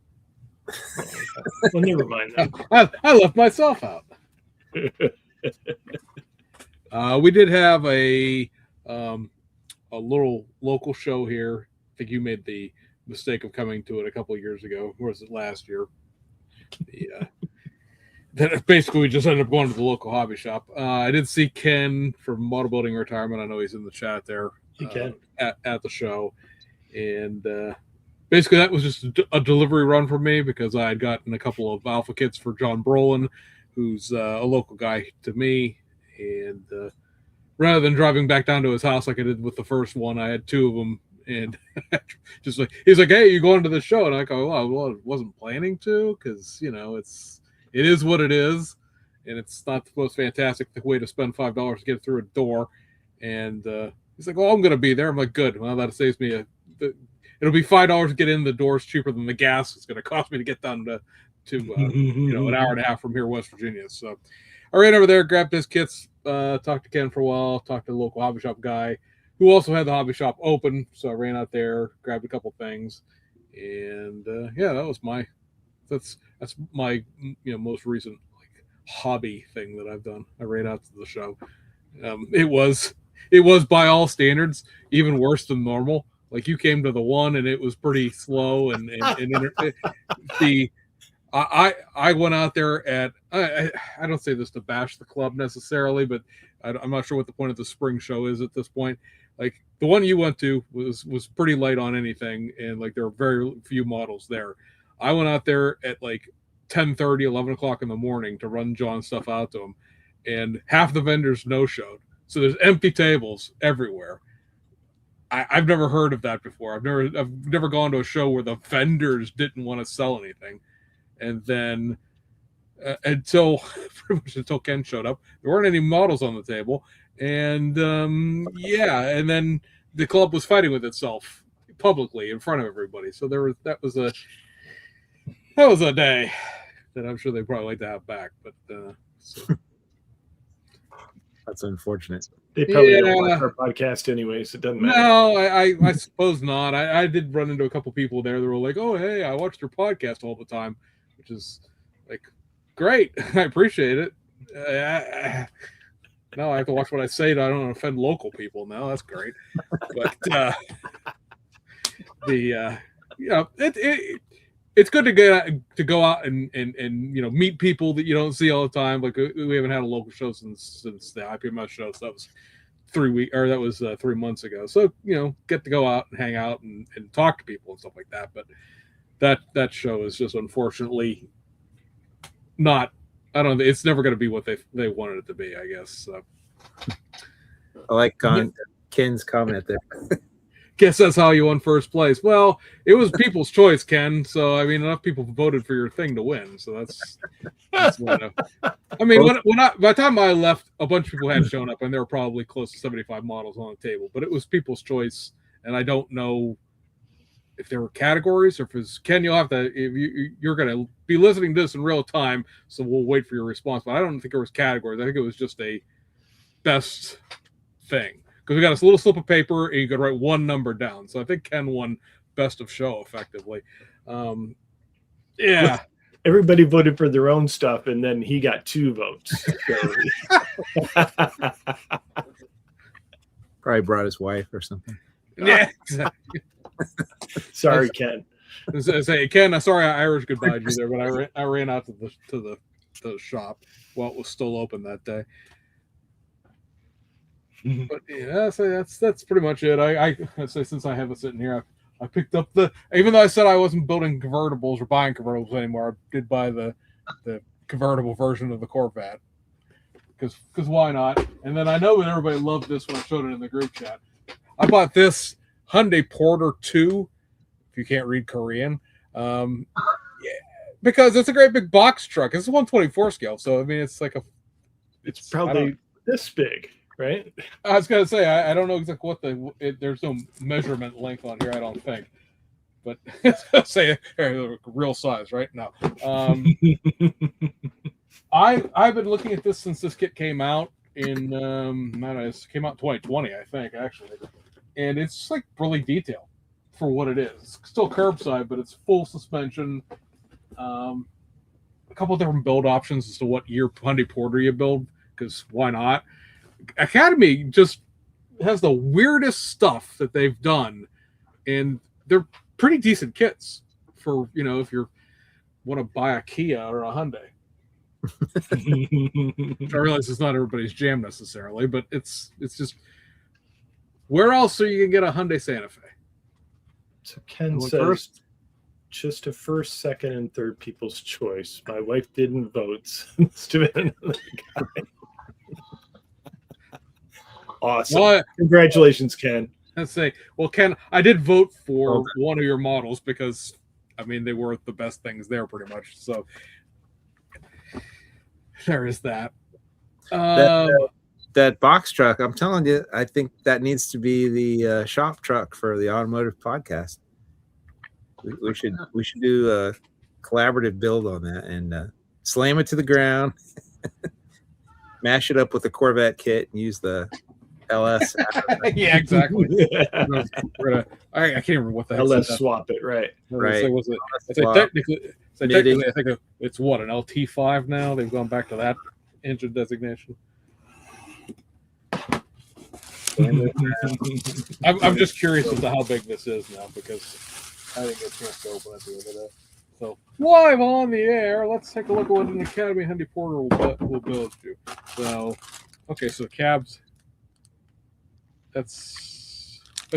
Well, never mind then. I left myself out. We did have a little local show here. I think you made the mistake of coming to it a couple of years ago. Or was it last year? Then basically we just ended up going to the local hobby shop. I did see Ken from Model Building Retirement. I know he's in the chat there. You can at the show, and basically that was just a delivery run for me because I had gotten a couple of alpha kits for John Brolin, who's a local guy to me, and rather than driving back down to his house like I did with the first one, I had two of them, and just like he's like, "Hey, you going to the show?" And I go, "Well, I wasn't planning to, because it is what it is, and it's not the most fantastic way to spend $5 to get through a door." And he's like, "Oh, I'm going to be there." I'm like, "Good. Well, that saves me it'll be $5 to get in the doors, cheaper than the gas it's going to cost me to get down to an hour and a half from here, West Virginia." So I ran over there, grabbed his kits, talked to Ken for a while, talked to the local hobby shop guy who also had the hobby shop open. So I ran out there, grabbed a couple things, and that's my most recent hobby thing that I've done. I ran out to the show. It was by all standards even worse than normal. Like, you came to the one and it was pretty slow, and I went out there at I don't say this to bash the club necessarily, but I'm not sure what the point of the spring show is at this point. Like, the one you went to was pretty light on anything, and there were very few models there. I went out there at 10:30, 11 o'clock in the morning to run John's stuff out to him, and half the vendors no-showed. So there's empty tables everywhere. I've never heard of that before. I've never gone to a show where the vendors didn't want to sell anything. And then until Ken showed up, there weren't any models on the table. And and then the club was fighting with itself publicly in front of everybody. So that was a day that I'm sure they'd probably like to have back. But that's unfortunate. They probably don't watch our podcast anyways. It doesn't matter. No, I suppose not. I did run into a couple people there that were like, "Oh, hey, I watched your podcast all the time," which is great. I appreciate it. No, I have to watch what I say. I don't offend local people now. That's great. But it's good to go out and meet people that you don't see all the time. Like we haven't had a local show since the IPMS show, so that was 3 months ago. So get to go out and hang out and talk to people and stuff like that. But that show is just unfortunately not. I don't know. It's never going to be what they wanted it to be, I guess. So. I like Ken's comment there. Guess that's how you won first place. Well, it was people's choice, Ken. So I mean, enough people voted for your thing to win. So that's one of. I mean, by the time I left, a bunch of people had shown up, and there were probably close to 75 models on the table. But it was people's choice, and I don't know if there were categories or if it's Ken. You'll have to if you're going to be listening to this in real time, so we'll wait for your response. But I don't think there was categories. I think it was just a best thing. Because we got this little slip of paper, and you could write one number down. So I think Ken won best of show effectively. Yeah. Everybody voted for their own stuff, and then he got 2 votes. Probably brought his wife or something. Yeah, exactly. Sorry, Ken. I say, Ken, sorry I Irish goodbye you there, but I ran out to the shop while it was still open that day. But yeah, that's pretty much it. I say since I have it sitting here, I picked up even though I said I wasn't building convertibles or buying convertibles anymore, I did buy the convertible version of the Corvette because why not? And then I know that everybody loved this when I showed it in the group chat. I bought this Hyundai Porter 2. If you can't read Korean, because it's a great big box truck. It's a 124 scale, so I mean it's it's probably this big. Right? I was gonna say I don't know exactly what there's no measurement length on here. I don't think, but say real size right now. I've been looking at this since this kit came out in it came out in 2020, I think actually, and it's like really detailed for what it is. It's still curbside, but it's full suspension. A couple different build options as to what year Hyundai Porter you build, because why not? Academy just has the weirdest stuff that they've done, and they're pretty decent kits for if you want to buy a Kia or a Hyundai. I realize it's not everybody's jam necessarily, but it's just where else are you gonna get a Hyundai Santa Fe? So Ken says just a first, second, and third people's choice. My wife didn't vote. Awesome. Well, congratulations, Ken. Let's say, well, Ken, I did vote for one of your models because, I mean, they were the best things there pretty much. So there is that. That box truck, I'm telling you, I think that needs to be the shop truck for the Automotive podcast. We should do a collaborative build on that and slam it to the ground, mash it up with the Corvette kit, and use the LS. Yeah, exactly. I can't remember what the LS swap it, right? Right. Was it? Technically, I think it's what, an LT5 now. They've gone back to that engine designation. I'm just curious as to how big this is now, because I think it's going to open at the end of that. So live on the air, let's take a look at what an Academy Hyundai Porter will build you. So, okay, so cabs. Let's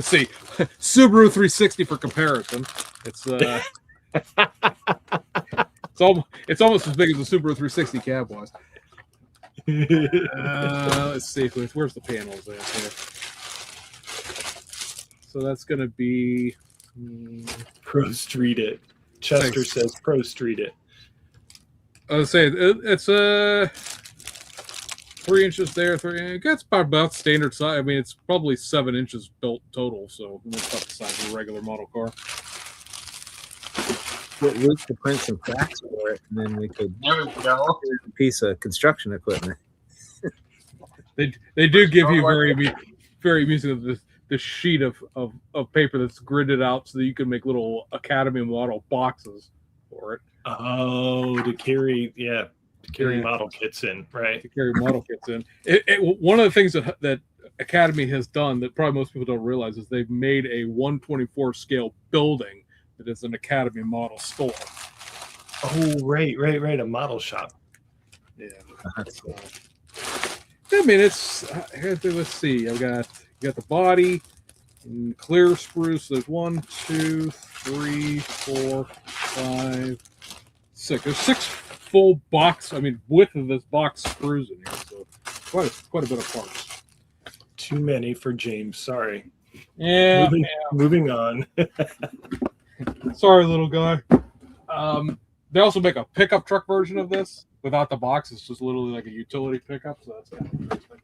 see, Subaru 360 for comparison. It's it's almost as big as the Subaru 360 cab was. Let's see, where's the panels at here? So that's going to be Pro Street it. Chester says Pro Street it. I would say it's 3 inches there. It's about standard size. I mean, it's probably 7 inches built total, so it's about the size of a regular model car. Get Luke to print some facts for it, and then we could a piece of construction equipment. They do give you very amusing the sheet of paper that's gridded out so that you can make little Academy model boxes for it. Oh, to carry, yeah. carry model kits in, right? To carry model kits in. One of the things that Academy has done that probably most people don't realize is they've made a 1/24 scale building that is an Academy model store. Oh, right. A model shop. Yeah. So, I mean, it's. Let's see. I've got the body in clear spruce. There's 1, 2, 3, 4, 5, 6. There's 6 full box. I mean, width of this box screws in here. So quite a bit of parts. Too many for James. Sorry. Yeah. Moving on. Sorry, little guy. They also make a pickup truck version of this without the box. It's just literally like a utility pickup. So that's kind of interesting.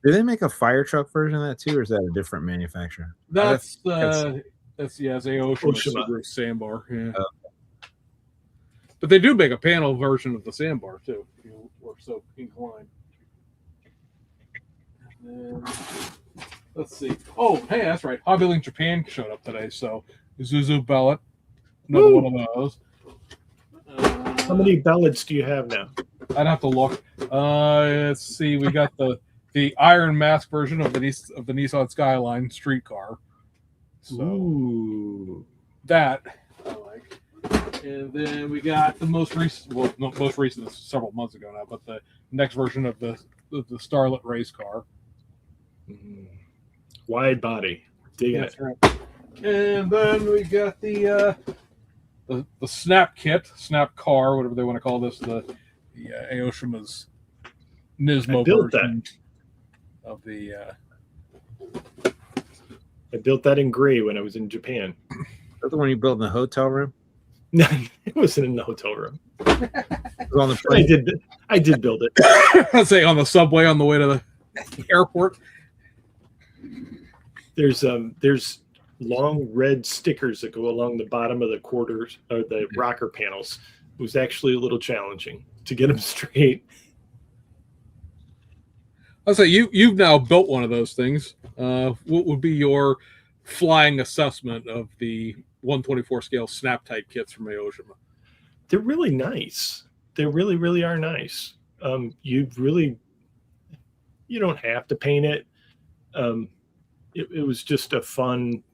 Do they make a fire truck version of that too, or is that a different manufacturer? That's Aoshima Subaru sandbar. Yeah. But they do make a panel version of the sandbar too, if you were so inclined. And then, let's see. Oh, hey, that's right. Hobbylink Japan showed up today, so Isuzu Bellet, another one of those. How many bellets do you have now? I'd have to look. Let's see. We got the Iron Mask version of the Nissan Skyline streetcar. So Ooh. that I like. And then we got the most recent. Well, not most recent. This is several months ago now, but the next version of the Starlet race car. Wide body. Digging it. Right. And then we got the snap kit, snap car, whatever they want to call this, the Aoshima's Nismo version of the. I built that in gray when I was in Japan. Is that the one you built in the hotel room? No, it wasn't in the hotel room. It was on the plane. I did build it. I'd say on the subway on the way to the airport. There's long red stickers that go along the bottom of the quarters or the rocker panels. It was actually a little challenging to get them straight. I'll say you've now built one of those things. What would be your flying assessment of the 1/24 scale snap type kits from Aoshima? They're really nice. They really, really are nice. You don't have to paint it. It was just a fun,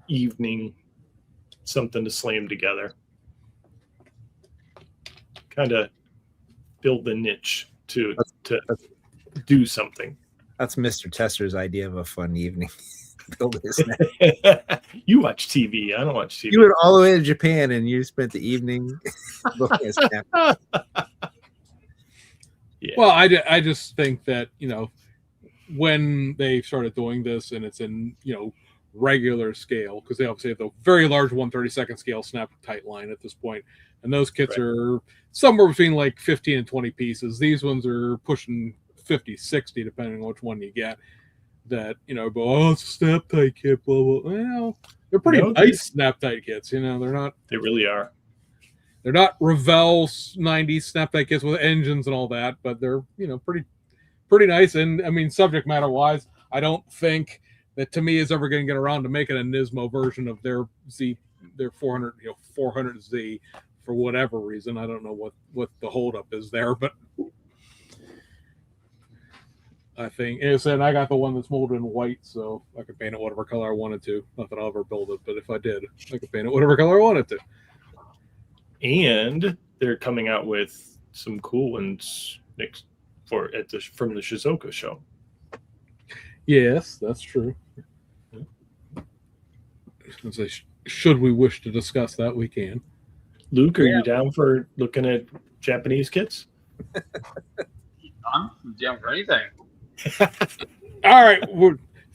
evening, something to slam together. Kind of build the niche to do something. That's Mr. Tester's idea of a fun evening. Build his You watch TV. I don't watch TV. You went all the way to Japan and you spent the evening building a snap. Yeah. Well, I just think that, when they started doing this and it's in, regular scale, because they obviously have the very large 1/32 scale snap tight line at this point, and those kits are somewhere between like 15 and 20 pieces. These ones are pushing 50, 60, depending on which one you get. That, it's a snap tight kit, blah, blah. Well, they're pretty nice snap tight kits, they're not. They really are. They're not Revell 90s snap tight kits with engines and all that, but they're, pretty nice. And I mean, subject matter wise, I don't think that Tamiya is ever going to get around to making a Nismo version of their 400Z for whatever reason. I don't know what the holdup is there, but I think, as I said, I got the one that's molded in white, so I could paint it whatever color I wanted to. Not that I'll ever build it, but if I did, I could paint it whatever color I wanted to. And they're coming out with some cool ones from the Shizuoka show. Yes, that's true. So should we wish to discuss that, we can. Luke, are you down for looking at Japanese kits? I'm down for anything. All right,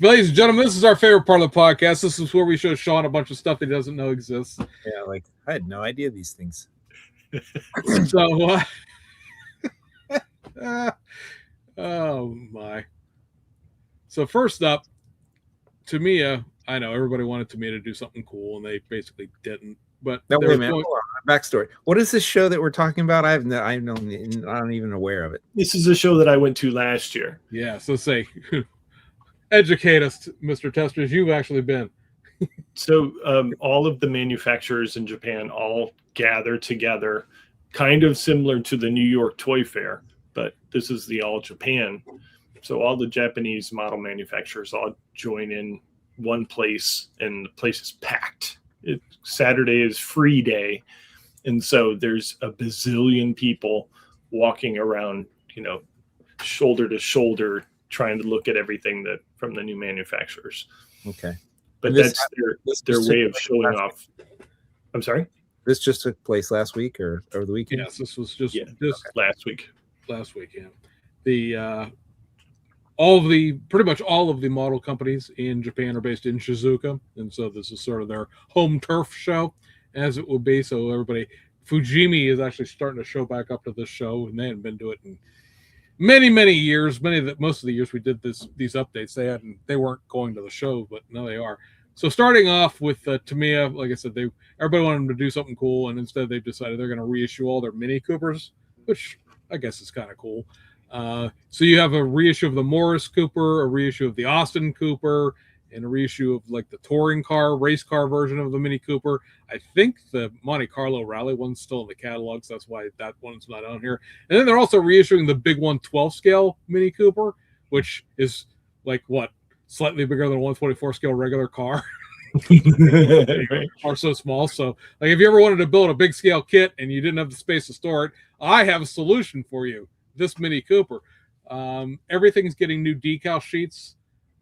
ladies and gentlemen, this is our favorite part of the podcast. This is where we show Sean a bunch of stuff that he doesn't know exists. Yeah, like I had no idea these things. So, oh my. So first up, Tamiya. I know everybody wanted Tamiya to do something cool, and they basically didn't. But no, wait a minute. Hold on. Backstory. What is this show that we're talking about? I'm not even aware of it. This is a show that I went to last year. Yeah. So say, educate us, Mr. Testers. You've actually been. So all of the manufacturers in Japan all gather together, kind of similar to the New York Toy Fair, but this is the All Japan. So all the Japanese model manufacturers all join in one place, and the place is packed. Saturday is free day, and so there's a bazillion people walking around, shoulder to shoulder, trying to look at everything that from the new manufacturers. Okay, but that's their way of showing off. I'm sorry. This just took place last week or over the weekend? Yes, this was just last week. Last weekend. The pretty much all of the model companies in Japan are based in Shizuoka, and so this is sort of their home turf show, as it would be. So everybody, Fujimi is actually starting to show back up to this show, and they hadn't been to it in many years. Most of the years we did these updates, they weren't going to the show, but now they are. So starting off with Tamiya, like I said, everybody wanted them to do something cool, and instead they've decided they're going to reissue all their Mini Coopers, which I guess is kind of cool. So you have a reissue of the Morris Cooper, a reissue of the Austin Cooper, and a reissue of like the touring car, race car version of the Mini Cooper. I think the Monte Carlo Rally one's still in the catalog, so that's why that one's not on here. And then they're also reissuing the big 112 scale Mini Cooper, which is like slightly bigger than a 124 scale regular car. Are so small. So like if you ever wanted to build a big scale kit and you didn't have the space to store it, I have a solution for you. This Mini Cooper. Everything's getting new decal sheets.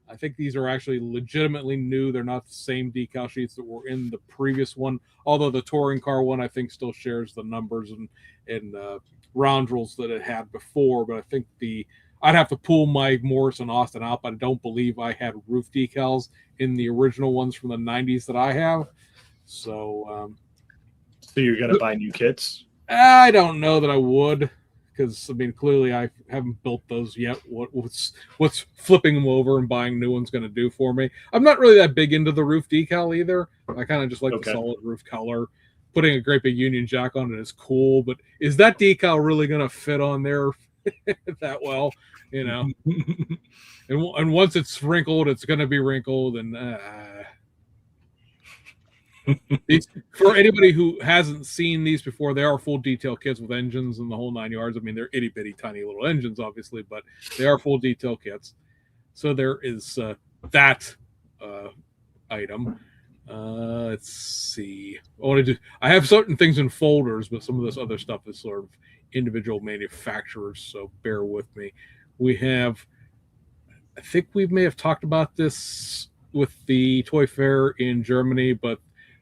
I think these are actually legitimately new. They're not the same decal sheets that were in the previous one, although the touring car one I think still shares the numbers and roundels that it had before. But I think I'd have to pull my Morris and Austin out, but I don't believe I had roof decals in the original ones from the 90s that I have. So you're going to buy new kits? I don't know that I would, because clearly I haven't built those yet. What's flipping them over and buying new ones going to do for me? I'm not really that big into the roof decal either. I kind of just like the solid roof color. Putting a great big Union Jack on it is cool, but is that decal really going to fit on there that well? And once it's wrinkled, it's going to be wrinkled. And for anybody who hasn't seen these before, they are full detail kits with engines and the whole 9 yards. They're itty bitty tiny little engines, obviously, but they are full detail kits. So there is that item. Let's see. I have certain things in folders, but some of this other stuff is sort of individual manufacturers, so bear with me. I think we may have talked about this with the Toy Fair in Germany, but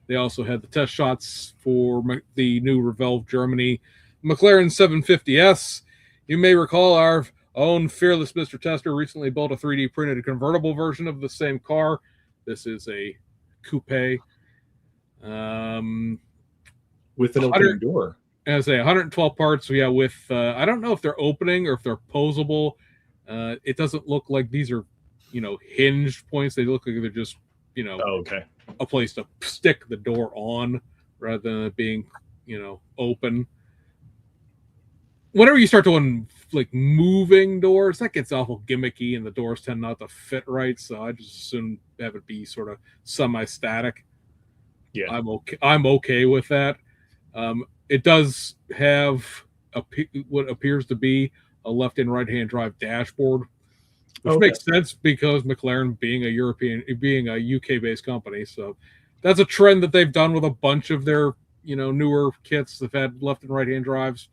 they also had the test shots for the new Revell Germany McLaren 750S. You may recall our own fearless Mr. Tester recently built a 3D printed convertible version of the same car. This is a coupe. With an open door. As 112 parts, with I don't know if they're opening or if they're posable. It doesn't look like these are, hinged points. They look like they're just, a place to stick the door on rather than it being, open. Whenever you start doing like moving doors, that gets awful gimmicky and the doors tend not to fit right. So I just assume have it be sort of semi-static. Yeah, I'm okay with that. It does have what appears to be a left and right hand drive dashboard, which makes sense because McLaren being a UK based company. So that's a trend that they've done with a bunch of their newer kits. They've had left and right hand drives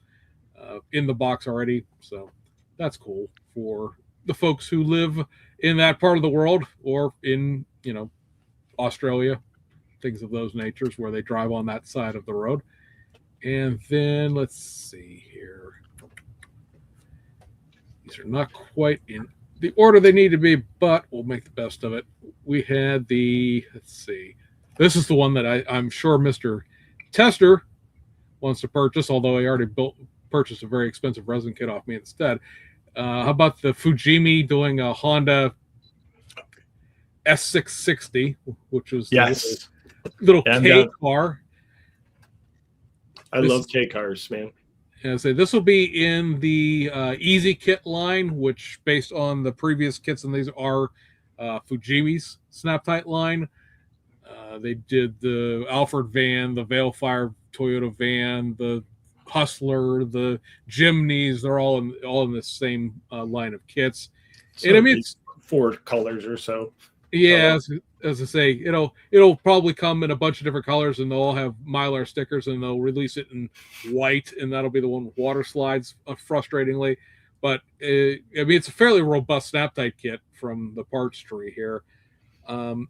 in the box already. So that's cool for the folks who live in that part of the world or in Australia, things of those natures where they drive on that side of the road. And then let's see here. These are not quite in the order they need to be, but we'll make the best of it. We had let's see. This is the one that I'm sure Mr. Tester wants to purchase, although he already purchased a very expensive resin kit off me instead. How about the Fujimi doing a Honda S660, which was the little K car. I love K cars, man. And say this will be in the Easy Kit line, which based on the previous kits, and these are Fujimi's Snap Tight line. They did the Alfred van, the Veilfire Toyota van, the Hustler, the Jimneys, they're all in the same line of kits. So And I mean, it's 4 colors or so. yeah, as I say, it'll probably come in a bunch of different colors, and they'll all have Mylar stickers, and they'll release it in white, and that'll be the one with water slides, frustratingly. But I mean, it's a fairly robust snap tight kit from the parts tree here. I'm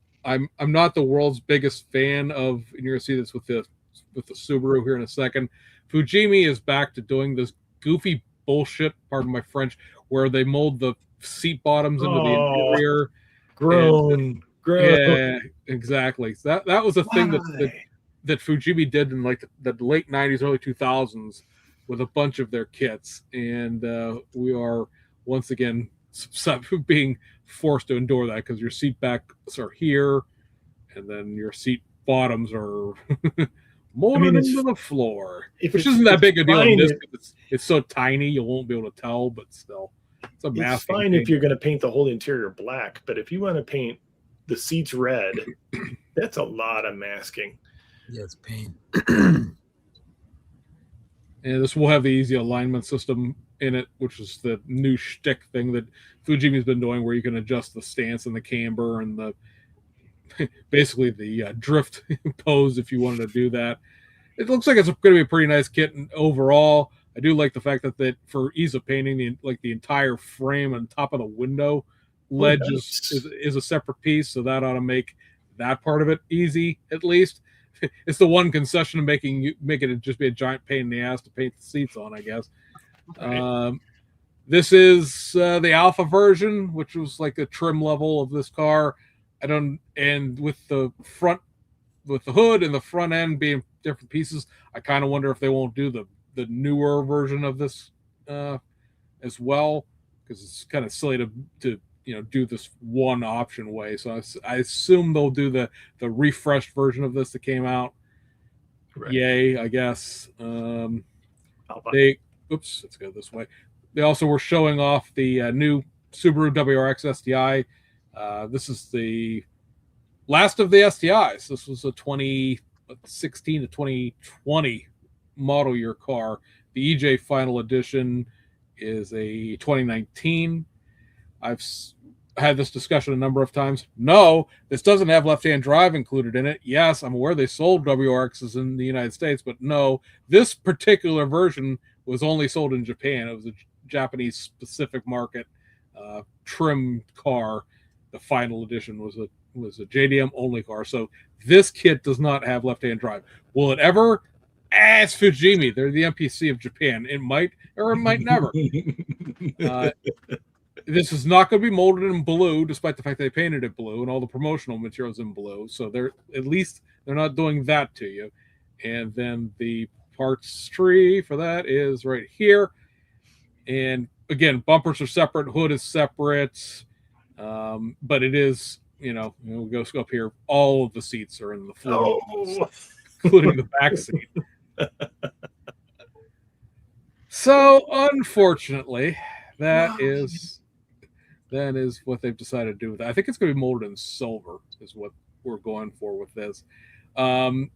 not the world's biggest fan of, and you're gonna see this with the Subaru here in a second. Fujimi is back to doing this goofy bullshit, pardon my French, where they mold the seat bottoms into the interior. Grown. Yeah, exactly. That was a thing that Fujimi did in like the late 90s, early 2000s with a bunch of their kits. And we are once again being forced to endure that because your seat backs are here and then your seat bottoms are molded into the floor, which isn't that big a deal in this because it's so tiny you won't be able to tell, but still. It's fine if you're going to paint the whole interior black, but if you want to paint the seats red, that's a lot of masking. Yeah, it's pain. And this will have the easy alignment system in it, which is the new shtick thing that Fujimi's been doing, where you can adjust the stance and the camber and the basically the drift pose if you wanted to do that. It looks like it's going to be a pretty nice kit, and overall, I do like the fact that for ease of painting, the entire frame on top of the window ledge is a separate piece, so that ought to make that part of it easy at least. It's the one concession of making it just be a giant pain in the ass to paint the seats on, I guess. Okay. This is the alpha version, which was like a trim level of this car. And with the hood and the front end being different pieces, I kind of wonder if they won't do the newer version of this as well, because it's kind of silly to do this one option way. So I assume they'll do the refreshed version of this that came out. Right. Yay, I guess. Let's go this way. They also were showing off the new Subaru WRX STI. This is the last of the STIs. This was a 2016 to 2020 model year car. The EJ Final Edition is a 2019. I've had this discussion a number of times. No, this doesn't have left-hand drive included in it. Yes, I'm aware they sold WRXs in the United States, but no, this particular version was only sold in Japan. It was a Japanese specific market trim car. The Final Edition was a JDM only car. So this kit does not have left-hand drive. Will it ever? It's Fujimi. They're the MPC of Japan. It might or it might never. This is not going to be molded in blue, despite the fact they painted it blue and all the promotional materials in blue. So they're not doing that to you. And then the parts tree for that is right here. And again, bumpers are separate, hood is separate, but it is, we'll go up here. All of the seats are in the floor, including the back seat. So unfortunately, that is what they've decided to do with it. I think it's going to be molded in silver is what we're going for with this. Molding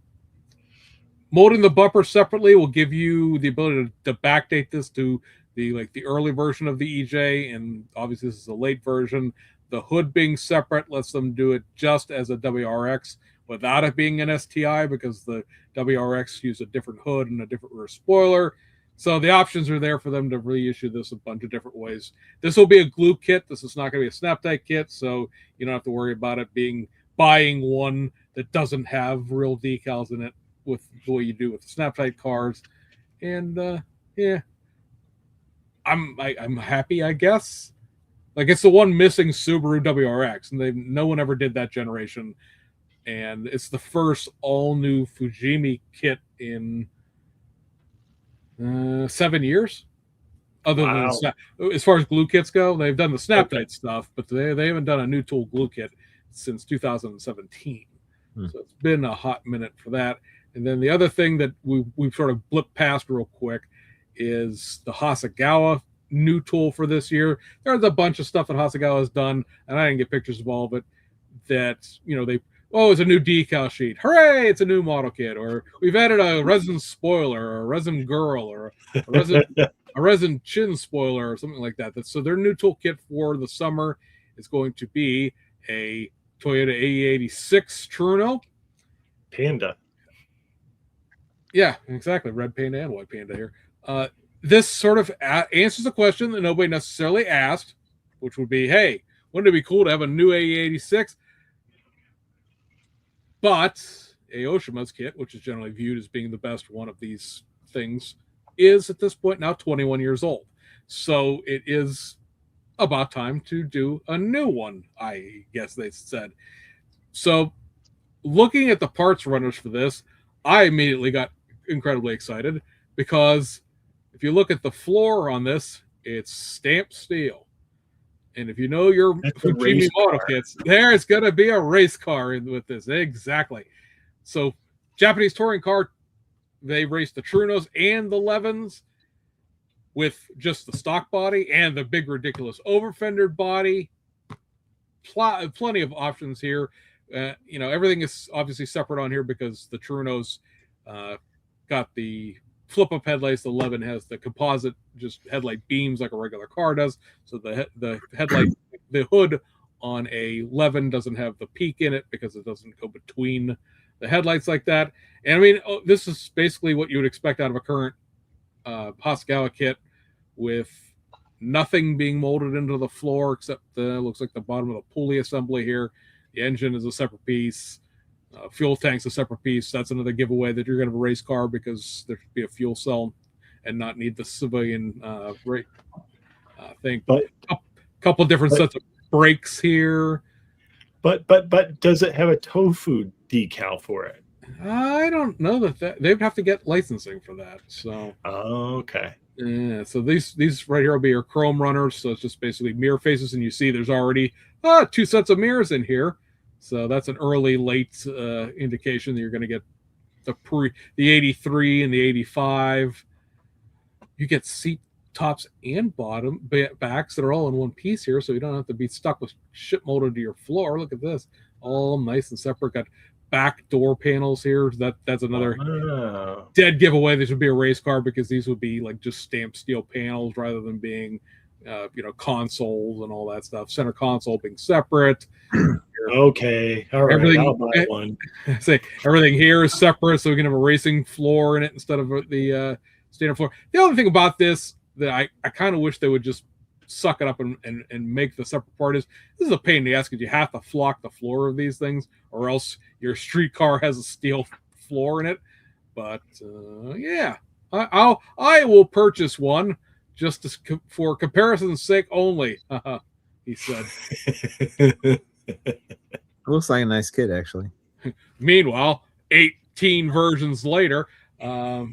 the bumper separately will give you the ability to backdate this to the early version of the EJ, and obviously this is a late version. The hood being separate lets them do it just as a WRX without it being an STI, because the WRX use a different hood and a different rear spoiler. So the options are there for them to reissue this a bunch of different ways. This will be a glue kit. This is not going to be a snap-tight kit, so you don't have to worry about it buying one that doesn't have real decals in it with the way you do with the snap-tight cars. And yeah, I'm happy, I guess. Like, it's the one missing Subaru WRX, and no one ever did that generation. And it's the first all-new Fujimi kit in 7 years. Other than as far as glue kits go, they've done the snap-tight stuff, but they haven't done a new tool glue kit since 2017. So it's been a hot minute for that. And then the other thing that we've sort of blipped past real quick is the Hasegawa new tool for this year. There's a bunch of stuff that Hasegawa has done, and I didn't get pictures of all of it, that oh, it's a new decal sheet. Hooray, it's a new model kit. Or we've added a resin spoiler or a resin girl or a resin chin spoiler or something like that. So their new toolkit for the summer is going to be a Toyota AE86 Truno. Panda. Yeah, exactly. Red panda and white panda here. This sort of answers a question that nobody necessarily asked, which would be, hey, wouldn't it be cool to have a new AE86? But Aoshima's kit, which is generally viewed as being the best one of these things, is at this point now 21 years old. So it is about time to do a new one, I guess they said. So looking at the parts runners for this, I immediately got incredibly excited because if you look at the floor on this, it's stamped steel. And if you know your Fujimi model kits, there's going to be a race car with this. Exactly. So Japanese touring car, they raced the Trunos and the Levins with just the stock body and the big, ridiculous over-fendered body. Plenty of options here. Everything is obviously separate on here because the Trunos got the flip-up headlights. The Levin has the composite just headlight beams like a regular car does. So the headlight, the hood on a Levin doesn't have the peak in it because it doesn't go between the headlights like that. And I mean, this is basically what you would expect out of a current Hasegawa kit, with nothing being molded into the floor except looks like the bottom of the pulley assembly here. The engine is a separate piece. Fuel tank's a separate piece. That's another giveaway that you're going to have a race car because there should be a fuel cell and not need the civilian thing. But a couple different sets of brakes here. But does it have a tofu decal for it? I don't know that they would have to get licensing for that. So okay. Yeah, so these right here will be your chrome runners. So it's just basically mirror faces, and you see there's already 2 sets of mirrors in here. So that's an late indication that you're going to get the 83 and the 85. You get seat tops and bottom backs that are all in one piece here, so you don't have to be stuck with shit molded to your floor. Look at this, all nice and separate. Got back door panels here. That's another dead giveaway. This would be a race car because these would be like just stamped steel panels rather than being consoles and all that stuff. Center console being separate. Okay, all right, everything, I'll buy one. Say everything here is separate, so we can have a racing floor in it instead of the standard floor. The only thing about this that I kind of wish they would just suck it up and make the separate part is this is a pain in the ass because you have to flock the floor of these things, or else your street car has a steel floor in it. But yeah, I will purchase one just for comparison's sake only. He said. Looks like a nice kid, actually. Meanwhile, 18 versions later, I'll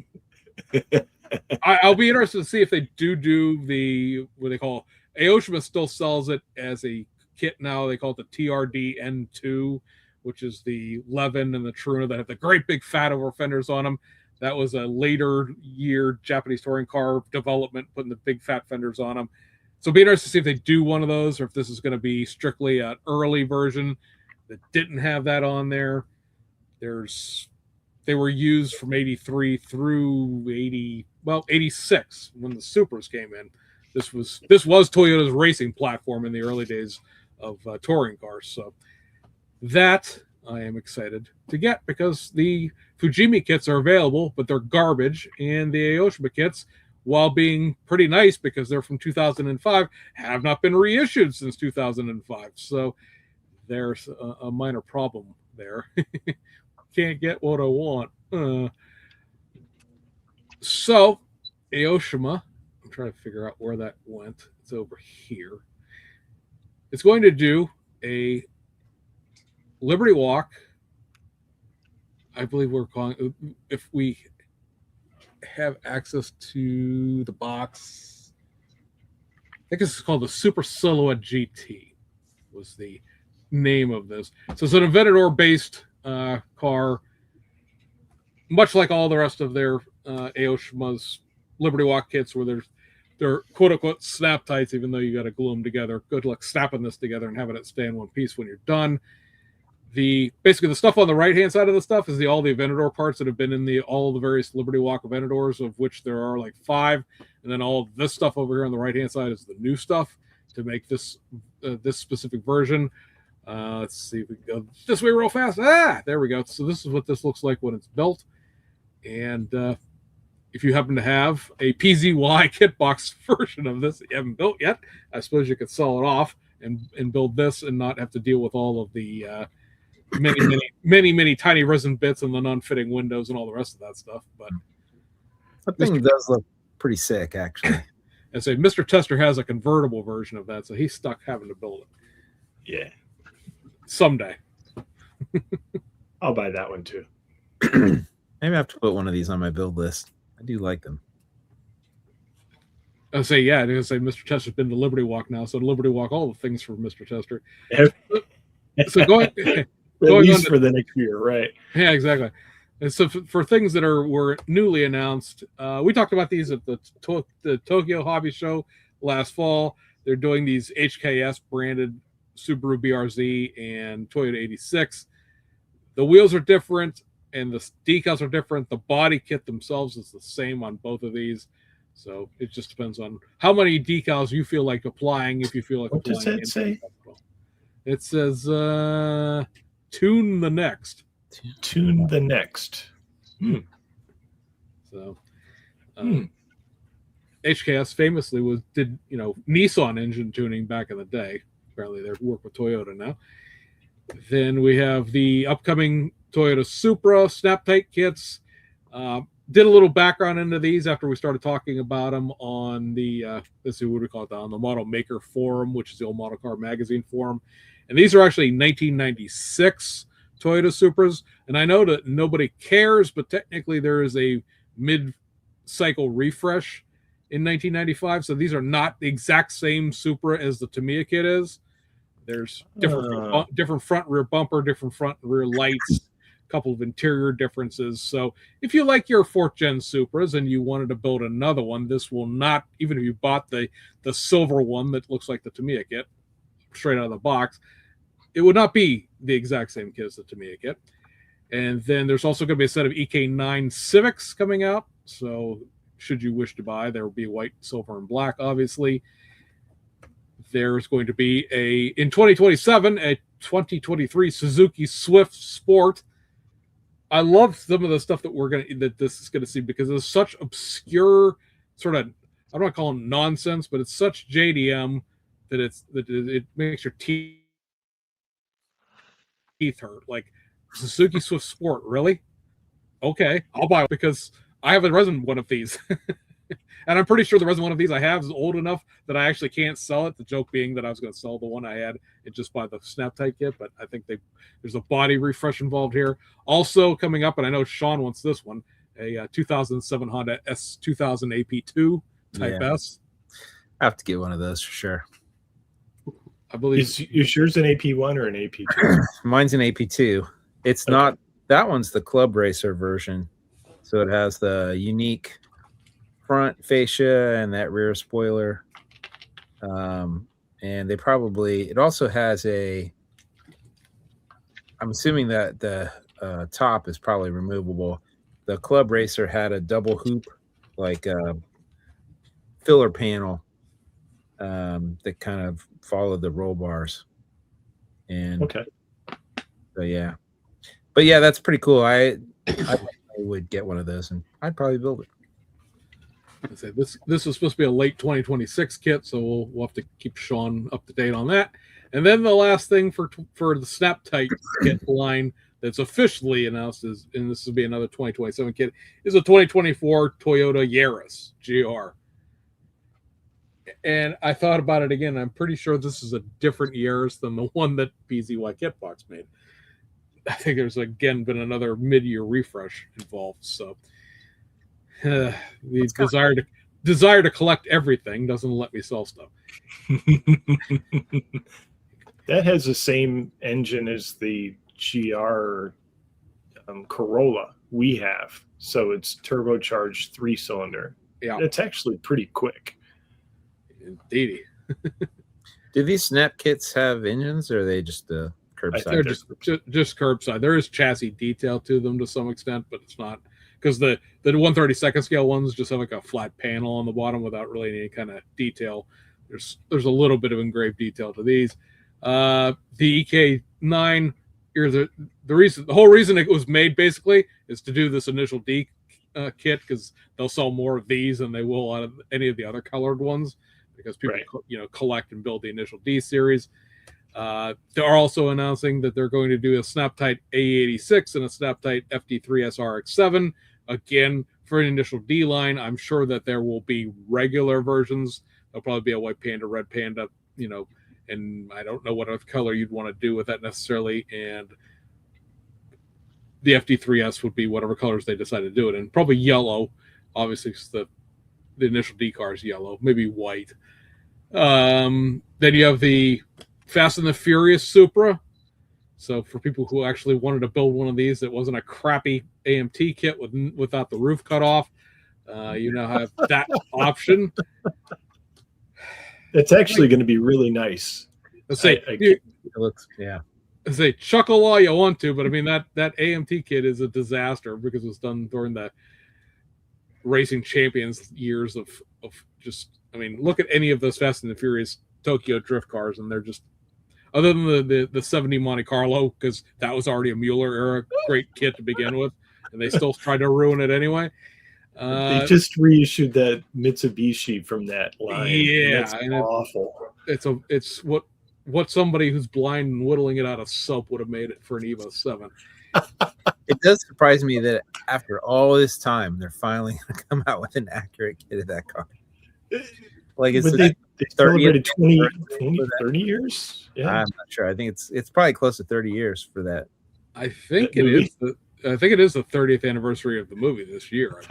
be interested to see if they do the what they call Aoshima still sells it as a kit now. They call it the TRD N2, which is the Levin and the Truno that have the great big fat over fenders on them. That was a later year Japanese touring car development, putting the big fat fenders on them. So it'll be interesting to see if they do one of those or if this is going to be strictly an early version that didn't have that on there. They were used from 83 through 86 when the Supras came in. This was Toyota's racing platform in the early days of touring cars. So that I am excited to get because the Fujimi kits are available, but they're garbage, and the Aoshima kits, while being pretty nice because they're from 2005, have not been reissued since 2005. So there's a minor problem there. Can't get what I want. So Aoshima, I'm trying to figure out where that went. It's over here. It's going to do a Liberty Walk. I believe we're calling, if we have access to the box, I think it's called the Super Silhouette GT was the name of this. So it's an Aventador based car, much like all the rest of their Aoshima's Liberty Walk kits, where they're quote unquote snap tights, even though you got to glue them together. Good luck snapping this together and having it stay in one piece when you're done. basically the stuff on the right hand side of the stuff is all the Aventador parts that have been in all the various Liberty Walk Aventadors, of which there are like 5, and then all this stuff over here on the right hand side is the new stuff to make this this specific version. Let's see if we can go this way real fast. There we go. So this is what this looks like when it's built. And if you happen to have a PZY kit box version of this that you haven't built yet, I suppose you could sell it off and build this and not have to deal with all of the many tiny resin bits and the non-fitting windows and all the rest of that stuff. But that thing does look pretty sick, actually. And say Mr. Tester has a convertible version of that, so he's stuck having to build it. Yeah. Someday. I'll buy that one too. Maybe I have to put one of these on my build list. I do like them. I say, yeah, I didn't say Mr. Tester's been to Liberty Walk now, so Liberty Walk, all the things for Mr. Tester. So going at least for the next year, right? Yeah, exactly. And so for things that were newly announced, we talked about these at the Tokyo Hobby Show last fall. They're doing these HKS branded Subaru BRZ and Toyota 86. The wheels are different and the decals are different. The body kit themselves is the same on both of these. So it just depends on how many decals you feel like applying. If you feel like what does that say? It says tune the next. Tune the next. So HKS famously did Nissan engine tuning back in the day. Apparently they work with Toyota now. Then we have the upcoming Toyota Supra snap tight kits. Did a little background into these after we started talking about them on the let's see, what do we call it, on the Model Maker forum, which is the old Model Car Magazine forum. And these are actually 1996 Toyota Supras. And I know that nobody cares, but technically there is a mid-cycle refresh in 1995. So these are not the exact same Supra as the Tamiya kit is. There's different front rear bumper, different front and rear lights, a couple of interior differences. So if you like your 4th gen Supras and you wanted to build another one, this will not, even if you bought the silver one that looks like the Tamiya kit straight out of the box, it would not be the exact same kit as the Tamiya kit. And then there's also going to be a set of EK9 Civics coming out. So should you wish to buy, there will be white, silver, and black, obviously. There's going to be in 2027, a 2023 Suzuki Swift Sport. I love some of the stuff that this is going to see, because it's such obscure sort of, I don't want to call them nonsense, but it's such JDM that it makes your teeth hurt. Like, Suzuki Swift Sport, really? Okay, I'll buy it because I have a resin one of these. And I'm pretty sure the resin one of these I have is old enough that I actually can't sell it. The joke being that I was going to sell the one I had and just buy the snap tight kit, but I think there's a body refresh involved here. Also coming up, and I know Sean wants this one, a 2007 Honda S2000 AP2 Type S. I have to get one of those for sure. I believe. Is yours an AP1 or an AP2? Mine's an AP2. It's not, that one's the Club Racer version. So it has the unique front fascia and that rear spoiler. And it also has I'm assuming that the top is probably removable. The Club Racer had a double hoop, like filler panel that kind of followed the roll bars. And so yeah. But yeah, that's pretty cool. I would get one of those and I'd probably build it. I say this is supposed to be a late 2026 kit, so we'll have to keep Sean up to date on that. And then the last thing for the snap tight kit line that's officially announced is, and this will be another 2027 kit, is a 2024 Toyota Yaris GR. And I thought about it again. I'm pretty sure this is a different Yaris than the one that PZY Kitbox made. I think there's again been another mid-year refresh involved. So the desire to collect everything doesn't let me sell stuff. That has the same engine as the GR Corolla we have, so it's turbocharged 3-cylinder. Yeah, it's actually pretty quick. Indeed. Do these snap kits have engines, or are they just the curbside. They're just curbside. There is chassis detail to them to some extent, but it's not because the 1/32 scale ones just have like a flat panel on the bottom without really any kind of detail. There's a little bit of engraved detail to these. The EK9, the whole reason it was made basically is to do this initial D kit because they'll sell more of these than they will out of any of the other colored ones because people collect and build the initial D series. They're also announcing that they're going to do a Snap-Tight A86 and a Snap-Tight FD3 SRX7 again for an initial D line. I'm sure that there will be regular versions. There'll probably be a white panda, red panda, and I don't know what other color you'd want to do with that necessarily. And the FD3S would be whatever colors they decide to do it in. Probably yellow, obviously, because the initial D car is yellow, maybe white. Then you have the Fast and the Furious Supra. So for people who actually wanted to build one of these that wasn't a crappy AMT kit without the roof cut off, you now have that option. It's actually going to be really nice. Let's say it looks, yeah. Let's say chuckle all you want to, but I mean that AMT kit is a disaster because it was done during the Racing Champions years of just. I mean, look at any of those Fast and the Furious Tokyo drift cars, and they're just other than the 70 Monte Carlo because that was already a Mueller era great kit to begin with, and they still tried to ruin it anyway. They just reissued that Mitsubishi from that line. Yeah, it's awful. It's what somebody who's blind and whittling it out of soap would have made it for an Evo 7. It does surprise me that after all this time, they're finally going to come out with an accurate kit of that car. Like it's they celebrated 30 years. Yeah, I'm not sure. I think it's probably close to 30 years for that. I think it is the 30th anniversary of the movie this year.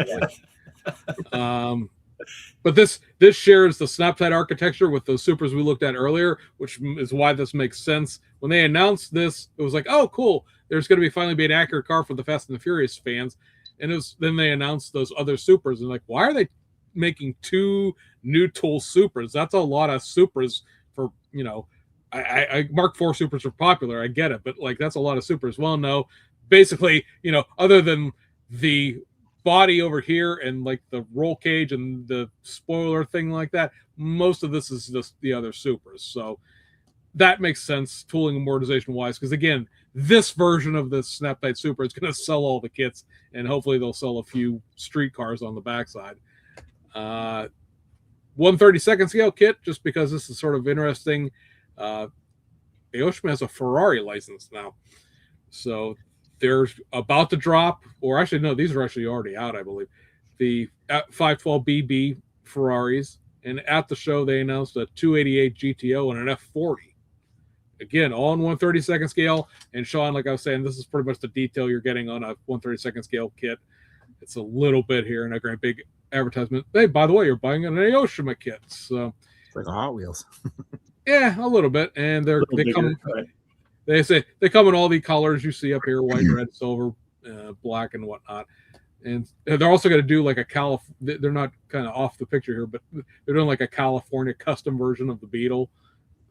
But this shares the Snap-Tight architecture with those Supras we looked at earlier, which is why this makes sense. When they announced this, it was like, oh, cool. There's going to finally be an accurate car for the Fast and the Furious fans. And then they announced those other Supras. And like, why are they making two new tool Supras? That's a lot of Supras for, I Mark IV Supras are popular. I get it. But like, that's a lot of Supras. Well, no. Basically, other than the body over here and like the roll cage and the spoiler thing like that, most of this is just the other Supras. So that makes sense tooling and amortization wise, because again, this version of the Snap-Tight Supra is going to sell all the kits, and hopefully they'll sell a few street cars on the backside. 1/32 scale kit, just because this is sort of interesting. Aoshima has a Ferrari license now, so they're about to drop, or actually, no, these are actually already out, I believe. The 512BB Ferraris, and at the show, they announced a 288 GTO and an F40. Again, all in 1/32 scale. And Sean, like I was saying, this is pretty much the detail you're getting on a 1/32 scale kit. It's a little bit here and a great big advertisement. Hey, by the way, you're buying an Aoshima kit. So it's like a Hot Wheels. Yeah, a little bit. And they come. Right. They say they come in all the colors you see up here: white, red, silver, black, and whatnot. And they're also going to do like they're not kind of off the picture here, but they're doing like a California custom version of the Beetle.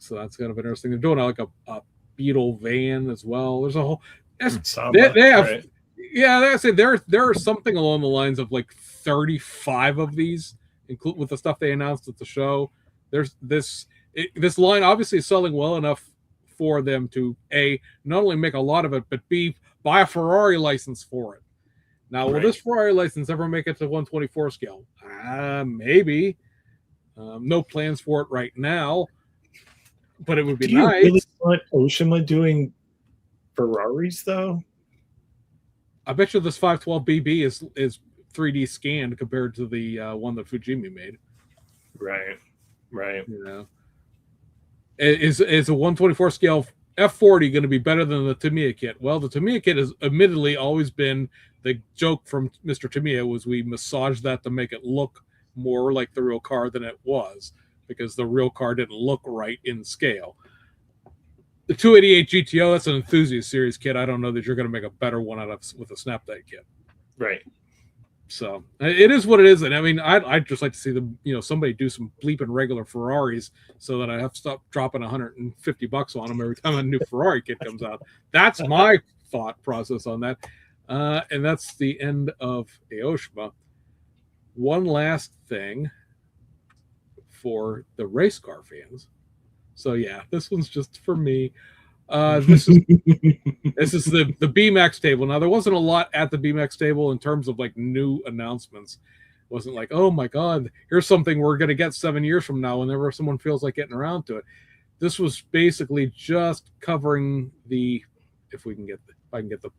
So that's kind of interesting. They're doing like a Beetle van as well. There's a whole. They have. Right. Yeah, I say there are something along the lines of like 35 of these, include with the stuff they announced at the show. There's this line obviously is selling well enough for them to A, not only make a lot of it, but B, buy a Ferrari license for it. Now, will this Ferrari license ever make it to 1/24 scale? Maybe. No plans for it right now, but it would be nice. You really want Aoshima doing Ferraris, though? I bet you this 512BB is 3D scanned compared to the one that Fujimi made. Right. Is a 1/24 scale F40 going to be better than the Tamiya kit? Well, the Tamiya kit has admittedly always been the joke from Mr. Tamiya was we massaged that to make it look more like the real car than it was, because the real car didn't look right in scale. The 288 GTO, that's an enthusiast series kit. I don't know that you're going to make a better one with a Snap-Tight kit. Right. So it is what it is. And I mean, I'd just like to see them, somebody do some bleeping regular Ferraris so that I have to stop dropping $150 on them every time a new Ferrari kit comes out. That's my thought process on that. And that's the end of Aoshima. One last thing for the race car fans. So yeah, this one's just for me. This is the BMAX table. Now there wasn't a lot at the BMAX table in terms of like new announcements. It wasn't like, oh my god, here's something we're gonna get 7 years from now whenever someone feels like getting around to it. This was basically just covering if I can get the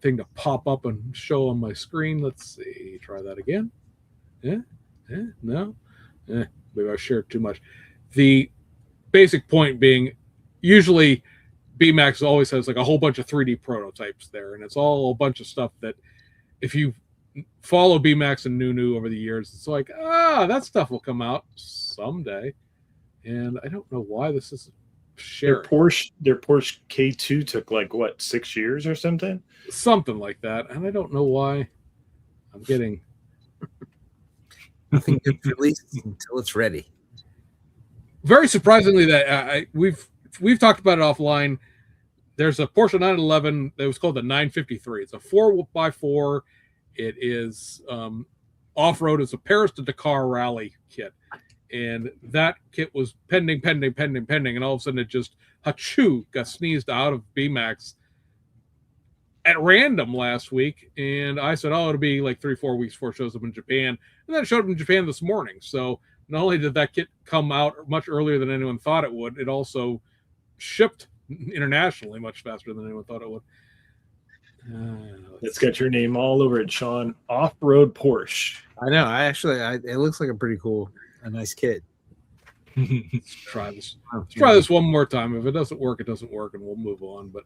thing to pop up and show on my screen. Let's see, try that again. No, maybe I shared too much. The basic point being, usually BMAX always has like a whole bunch of 3D prototypes there, and it's all a bunch of stuff that if you follow BMAX and Nunu over the years, it's like, that stuff will come out someday. And I don't know why this is shared. Their Porsche K2 took like what, 6 years or something? Something like that. And I don't know why I'm getting nothing gets released until it's ready. Very surprisingly, that we've talked about it offline. There's a Porsche 911 that was called the 953. It's a 4x4. It is off-road. It's a Paris to Dakar rally kit. And that kit was pending. And all of a sudden it just, got sneezed out of BMAX at random last week. And I said, it'll be like 3-4 weeks before it shows up in Japan. And then it showed up in Japan this morning. So not only did that kit come out much earlier than anyone thought it would, it also shipped internationally much faster than anyone thought it would. It's got your name all over it, Sean. Off-road Porsche. I know. It looks like a nice kit. Let's try this. Let's try this one more time. If it doesn't work, it doesn't work, and we'll move on. But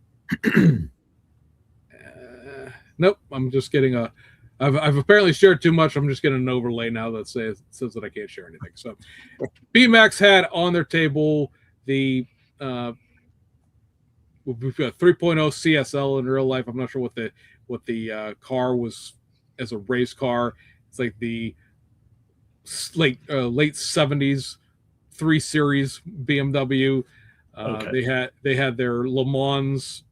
nope, I'm just getting I've apparently shared too much. I'm just getting an overlay now that says that I can't share anything. So BMAX had on their table the we've got 3.0 CSL in real life. I'm not sure what the car was as a race car. It's like the late 70s 3 Series BMW. Okay. They had their Le Mans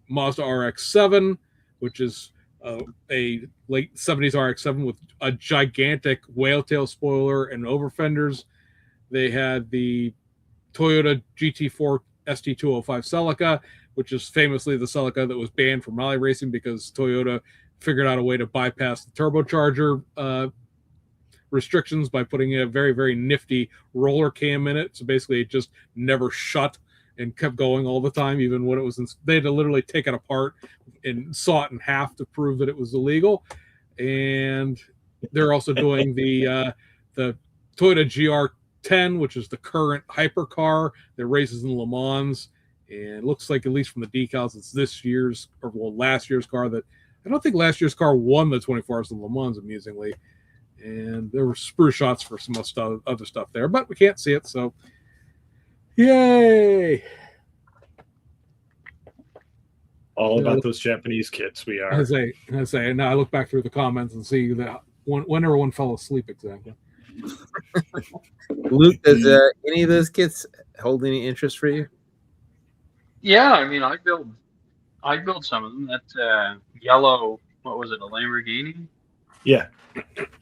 Mazda RX-7, which is a late 70s RX-7 with a gigantic whale tail spoiler and over fenders. They had the Toyota GT4 ST205 Celica, which is famously the Celica that was banned from rally racing because Toyota figured out a way to bypass the turbocharger restrictions by putting a very, very nifty roller cam in it. So basically it just never shut and kept going all the time, even when it was they had to literally take it apart and saw it in half to prove that it was illegal. And they're also doing the Toyota GR10, which is the current hypercar that races in Le Mans. And it looks like, at least from the decals, it's last year's car. That I don't think last year's car won the 24 Hours of Le Mans, amusingly. And there were sprue shots for some other stuff there, but we can't see it, so yay! All about those Japanese kits. We are. I say, and now I look back through the comments and see that when everyone fell asleep exactly. Luke, does any of those kits hold any interest for you? Yeah, I mean, I build some of them. That yellow, what was it, a Lamborghini? Yeah.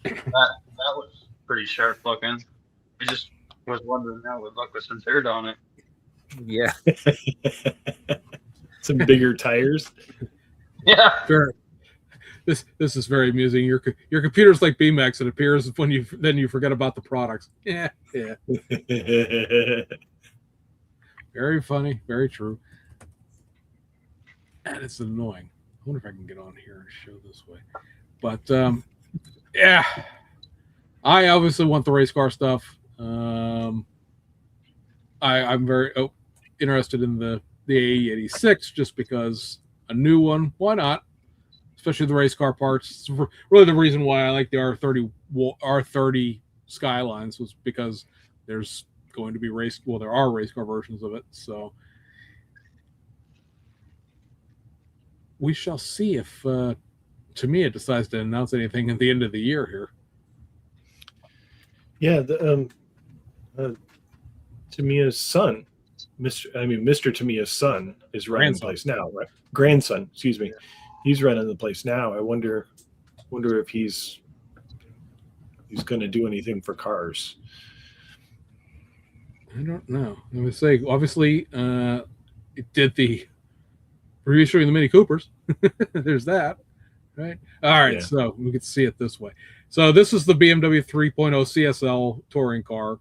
That was pretty sharp looking. I just was wondering how it would look with some dirt on it. Yeah. Some bigger tires. Yeah. Sure. This is very amusing. Your computer's like BMAX. It appears when you forget about the products. Yeah. Very funny. Very true. And it's annoying. I wonder if I can get on here and show this way. But yeah, I obviously want the race car stuff. I'm very interested in the AE86 just because a new one. Why not? Especially the race car parts. It's really the reason why I like the R30 Skylines was because there's going to be there are race car versions of it. So we shall see if Tamiya decides to announce anything at the end of the year here. Yeah, Tamiya's son, Mr. Tamiya's son is running the place now, right? Grandson, excuse me. He's running the place now. I wonder if he's going to do anything for cars. I don't know. Let me say, obviously, it did the reissuing the Mini Coopers. There's that, right? All right, Yeah. so we can see it this way. So this is the BMW 3.0 CSL touring car.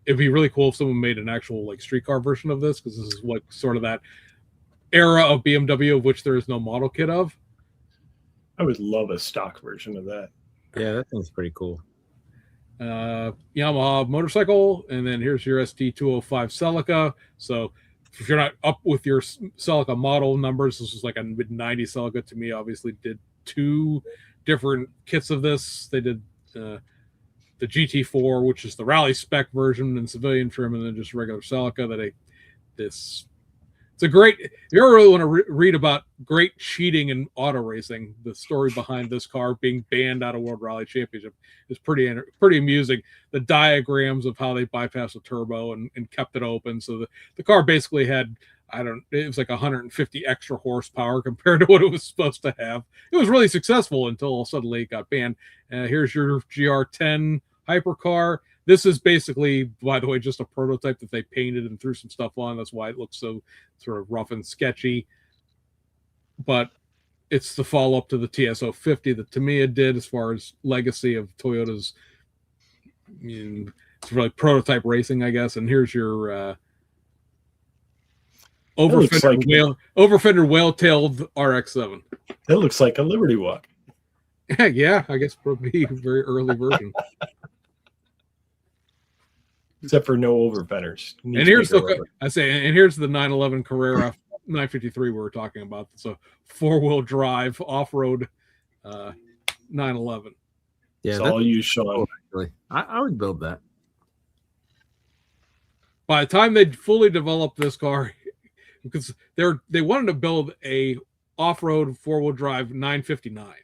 It'd be really cool if someone made an actual like street car version of this, because this is like sort of that era of BMW of which there is no model kit of. I would love a stock version of that. Yeah, that thing's pretty cool. Yamaha motorcycle, and then here's your ST205 Celica. So if you're not up with your Celica model numbers, this is like a mid-90 Celica. To me, obviously did two different kits of this. They did the GT4, which is the rally spec version and civilian trim, and then just regular Celica. It's a great, if you ever really want to read about great cheating in auto racing, the story behind this car being banned out of World Rally Championship is pretty amusing. The diagrams of how they bypassed the turbo and kept it open. So the car basically had, it was like 150 extra horsepower compared to what it was supposed to have. It was really successful until suddenly it got banned. Here's your GR10 hypercar. This is basically, by the way, just a prototype that they painted and threw some stuff on. That's why it looks so sort of rough and sketchy. But it's the follow-up to the TS050 that Tamiya did as far as legacy of Toyota's, it's really prototype racing, I guess. And here's your over-fender whale-tailed RX-7. That looks like a Liberty Walk. Yeah, I guess probably a very early version. Except for no over fenders. And here's here's the 911 Carrera 953 we were talking about. It's a 4-wheel drive off-road 911. Yeah, it's all you, Sean. Actually, I would build that. By the time they fully developed this car, because they wanted to build a off-road 4-wheel drive 959,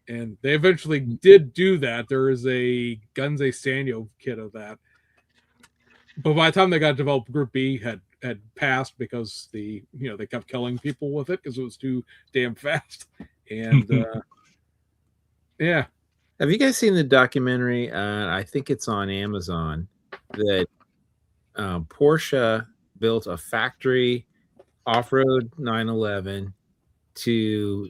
and they eventually did do that. There is a Gunze Sanyo kit of that. But by the time they got developed, Group B had passed because they kept killing people with it because it was too damn fast. And yeah. Have you guys seen the documentary? I think it's on Amazon that Porsche built a factory off-road 911 to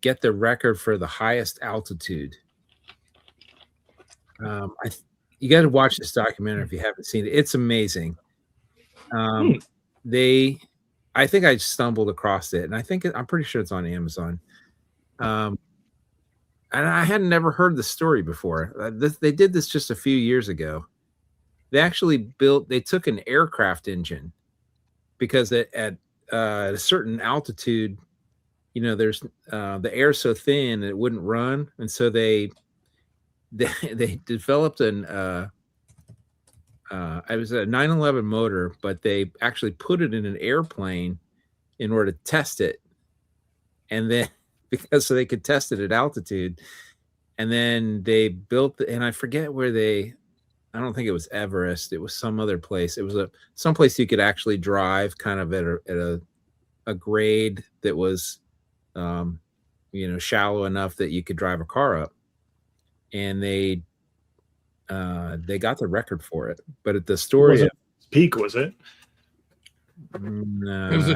get the record for the highest altitude. You got to watch this documentary if you haven't seen it. It's amazing. I think I stumbled across it, and I'm pretty sure it's on Amazon. And I had never heard the story before. They did this just a few years ago. They took an aircraft engine because at a certain altitude, there's the air's so thin it wouldn't run, and so they developed it was a 911 motor, but they actually put it in an airplane in order to test it, and then so they could test it at altitude, and then they built and I forget where I don't think it was Everest, it was some other place. It was someplace you could actually drive kind of at a grade that was shallow enough that you could drive a car up. And they got the record for it, but at the story peak, was it? No, it was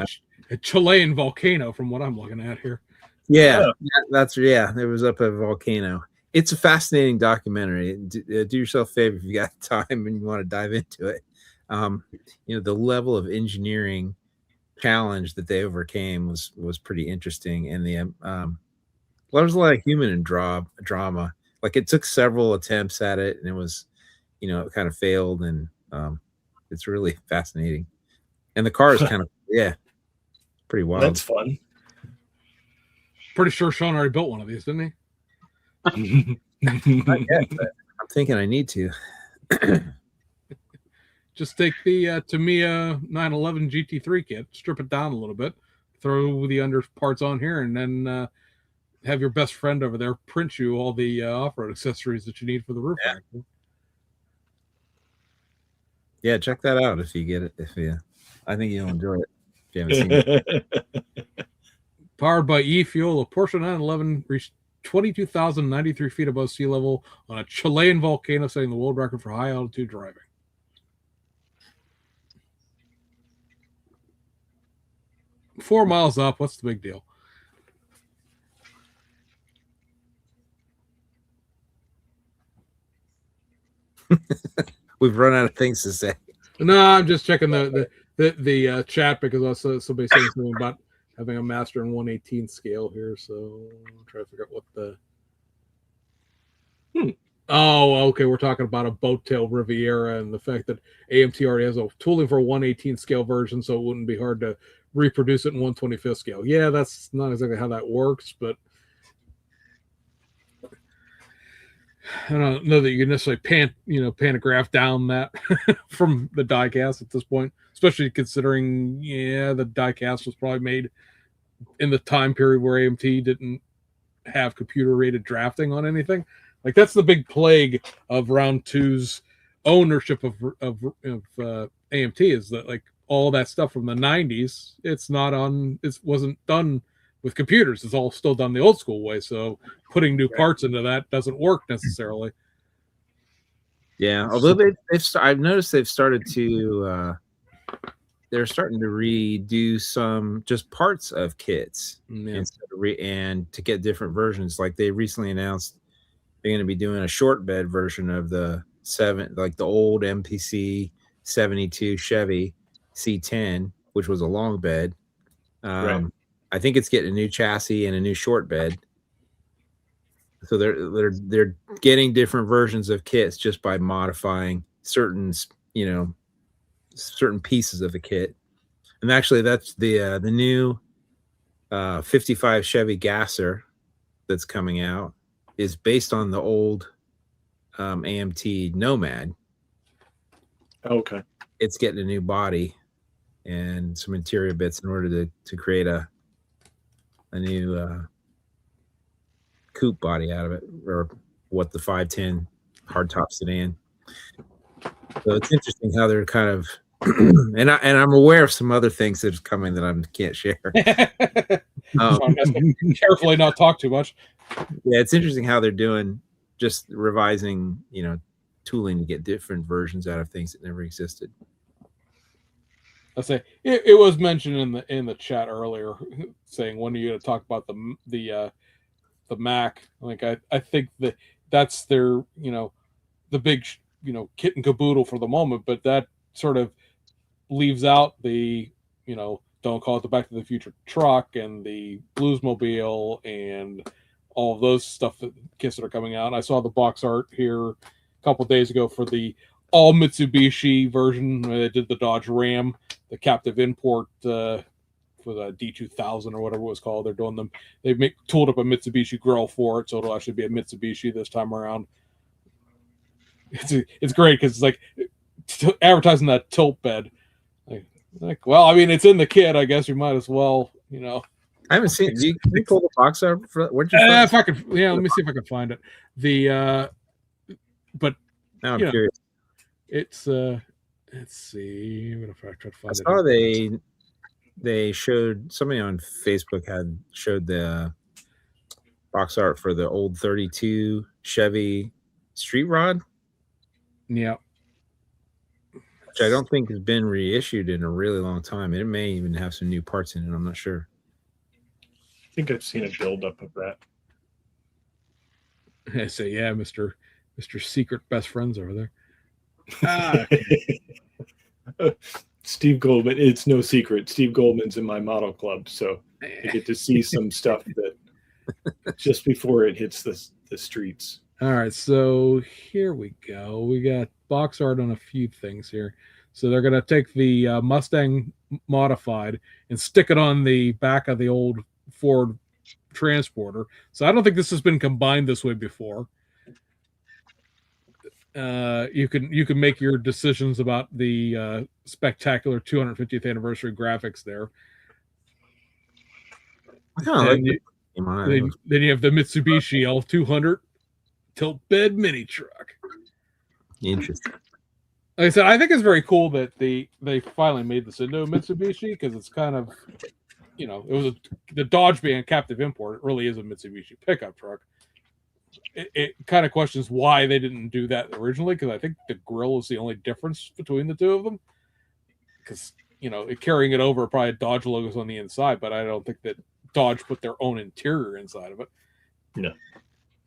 a Chilean volcano, from what I'm looking at here. Yeah, it was up a volcano. It's a fascinating documentary. Do yourself a favor if you got time and you want to dive into it. The level of engineering challenge that they overcame was pretty interesting, and there was a lot of human and drama. Like, it took several attempts at it, and it was, it kind of failed, and it's really fascinating. And the car is kind of, pretty wild. That's fun. Pretty sure Sean already built one of these, didn't he? Not yet, but I'm thinking I need to. Just take the Tamiya 911 GT3 kit, strip it down a little bit, throw the under parts on here, and then have your best friend over there print you all the off-road accessories that you need for the roof rack. Yeah, check that out if you get it. I think you'll enjoy it. If you haven't seen it. Powered by e-fuel, a Porsche 911 reached 22,093 feet above sea level on a Chilean volcano, setting the world record for high altitude driving. Four miles up. What's the big deal? We've run out of things to say. No, I'm just checking the chat because I saw somebody saying something about having a master in 1/18 scale here. So I'm trying to figure out what the. Oh, okay. We're talking about a boat tail Riviera and the fact that AMT already has a tooling for a 1/18 scale version, so it wouldn't be hard to reproduce it in 1/25 scale. Yeah, that's not exactly how that works, but I don't know that you can necessarily pantograph down that from the diecast at this point, especially considering, the diecast was probably made in the time period where AMT didn't have computer rated drafting on anything. Like, that's the big plague of Round Two's ownership of AMT, is that like all that stuff from the 90s, it wasn't done with computers. It's all still done the old school way. So putting new parts into that doesn't work necessarily. Yeah, although I've noticed they've started to they're starting to redo some just parts of kits and to get different versions. Like they recently announced they're going to be doing a short bed version of the the old MPC 72 Chevy C10, which was a long bed. Right. I think it's getting a new chassis and a new short bed. So they're getting different versions of kits just by modifying certain pieces of the kit. And actually, that's the new 55 Chevy Gasser that's coming out is based on the old AMT Nomad. Okay. It's getting a new body and some interior bits in order to create a new coupe body out of it, or what the 510 hardtop sedan. So it's interesting how they're kind of and I'm aware of some other things that's coming that I can't share. Carefully not talk too much. Yeah, it's interesting how they're doing, just revising, tooling to get different versions out of things that never existed. I say it was mentioned in the chat earlier, saying when are you going to talk about the Mac? Like I think that's their the big kit and caboodle for the moment, but that sort of leaves out the don't call it the Back to the Future truck and the Bluesmobile and all of those kits that are coming out. I saw the box art here a couple days ago for the all Mitsubishi version. They did the Dodge Ram, the captive import for the D2000 or whatever it was called. They're doing them. They tooled up a Mitsubishi grill for it, so it'll actually be a Mitsubishi this time around. It's great because it's like advertising that tilt bed. Like, well, I mean, it's in the kit. I guess you might as well, I haven't seen it. Can you pull the box out? Where'd you find if I could, let me see if I can find it. But now I'm curious. It's let's see. What if I try to find it? I saw they showed, somebody on Facebook showed the box art for the old 32 Chevy Street Rod. Yeah. Which I don't think has been reissued in a really long time. It may even have some new parts in it. I'm not sure. I think I've seen a buildup of that. I say, yeah, Mr. Secret best friends over there. Steve Goldman, it's no secret. Steve Goldman's in my model club, so I get to see some stuff that just before it hits the streets. All right, so here we go. We got box art on a few things here. So they're going to take the Mustang modified and stick it on the back of the old Ford Transporter. So I don't think this has been combined this way before. You can make your decisions about the spectacular 250th anniversary graphics there. then you have the Mitsubishi L200 tilt bed mini truck. Interesting. Like I said, I think it's very cool that they finally made this into a Mitsubishi, because it's kind of, it was the Dodge being a captive import. It really is a Mitsubishi pickup truck. It kind of questions why they didn't do that originally, because I think the grill is the only difference between the two of them. Because carrying it over, probably Dodge logos on the inside, but I don't think that Dodge put their own interior inside of it. No.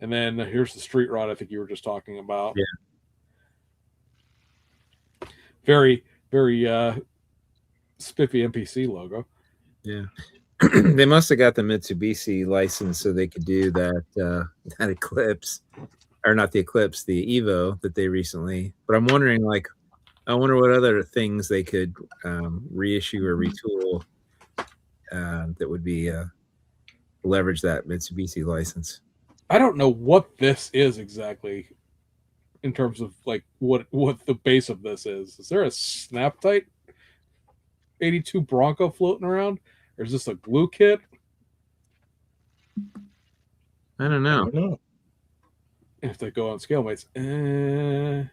And then here's the street rod I think you were just talking about. Yeah. Very, very spiffy NPC logo. Yeah. They must have got the Mitsubishi license so they could do that Eclipse, or not the Eclipse, the Evo that they recently. But I'm wondering, I wonder what other things they could reissue or retool that would be leverage that Mitsubishi license. I don't know what this is exactly in terms of what the base of this is. Is there a snap tight 82 Bronco floating around? Or is this a glue kit? I don't know. If they go on scale mates. They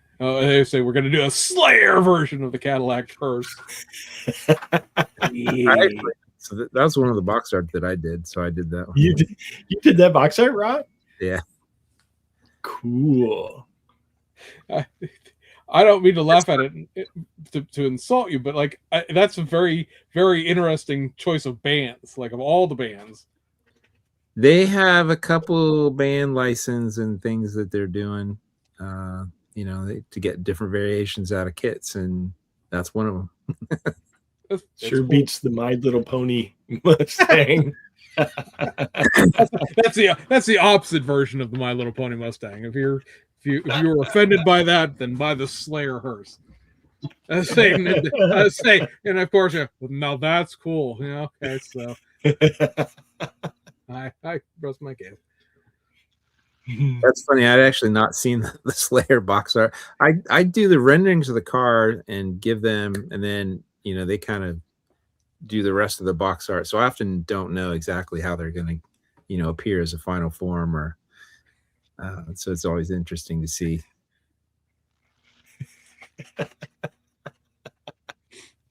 say we're going to do a Slayer version of the Cadillac hearse. So that was one of the box art that I did. So I did that one. You did that box art, Rob? Yeah. Cool. I don't mean to laugh at it to insult you, but that's a very, very interesting choice of bands. Of all the bands, they have a couple band license and things that they're doing, to get different variations out of kits, and that's one of them. That's sure cool. Beats the My Little Pony Mustang. that's the opposite version of the My Little Pony Mustang. If you were offended by that, then buy the Slayer hearse. I say, and of course, now that's cool. Okay, so I rest my case. That's funny. I'd actually not seen the Slayer box art. I do the renderings of the car and give them, and then they kind of do the rest of the box art. So I often don't know exactly how they're going to, appear as a final form, or so it's always interesting to see.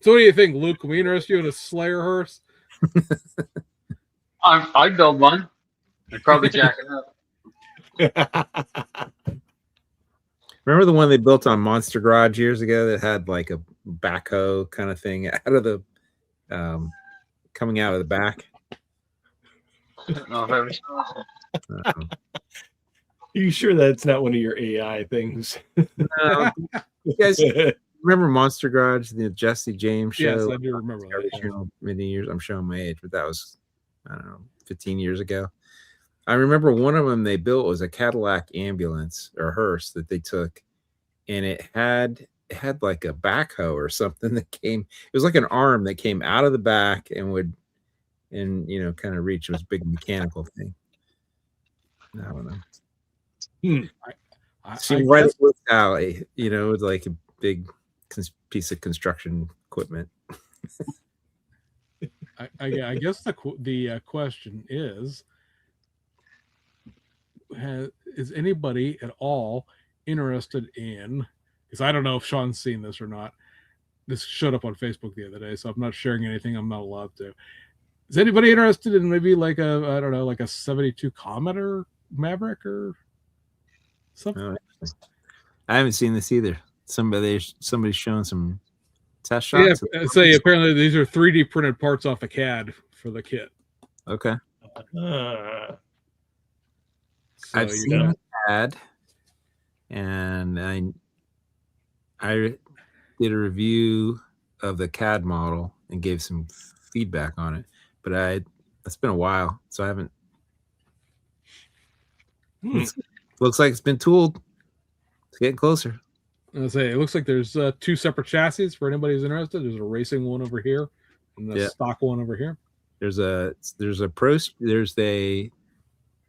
So what do you think, Luke? Can we interest you in a Slayer hearse? I'd build one. I'd probably jack it up. Remember the one they built on Monster Garage years ago that had a backhoe kind of thing out of the coming out of the back? Are you sure that's not one of your AI things? No. You guys remember Monster Garage, the Jesse James show? Yes, I do remember that. Many years. I'm showing my age, but that was, I don't know, 15 years ago. I remember one of them they built was a Cadillac ambulance or hearse that they took, and it had like a backhoe or something that came. It was like an arm that came out of the back and would, kind of reach. It was a big mechanical thing. I don't know. Seemed right up the alley, with like a big piece of construction equipment. I guess the question is anybody at all interested in, because I don't know if Sean's seen this or not. This showed up on Facebook the other day, so I'm not sharing anything I'm not allowed to. Is anybody interested in maybe a 72 Comet or Maverick or something? I haven't seen this either. Somebody's showing some test shots. Yeah, say apparently these are 3D printed parts off a CAD for the kit. Okay. So I've seen the CAD, and I did a review of the CAD model and gave some feedback on it, but it's been a while, so I haven't. Looks like it's been tooled. It's getting closer. I'll say it looks like there's two separate chassis for anybody who's interested. There's a racing one over here and the stock one over here.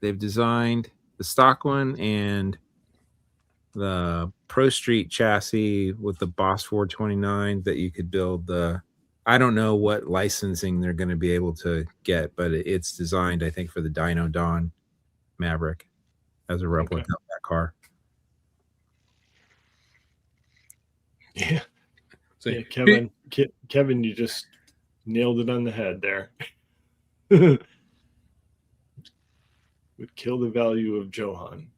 They've designed the stock one and the Pro Street chassis with the Boss 429 that you could build the I don't know what licensing they're going to be able to get, but it's designed, I think, for the Dino Dawn Maverick as a replica of that car. Yeah. So, Yeah, Kevin, you just nailed it on the head there. Would kill the value of Johan.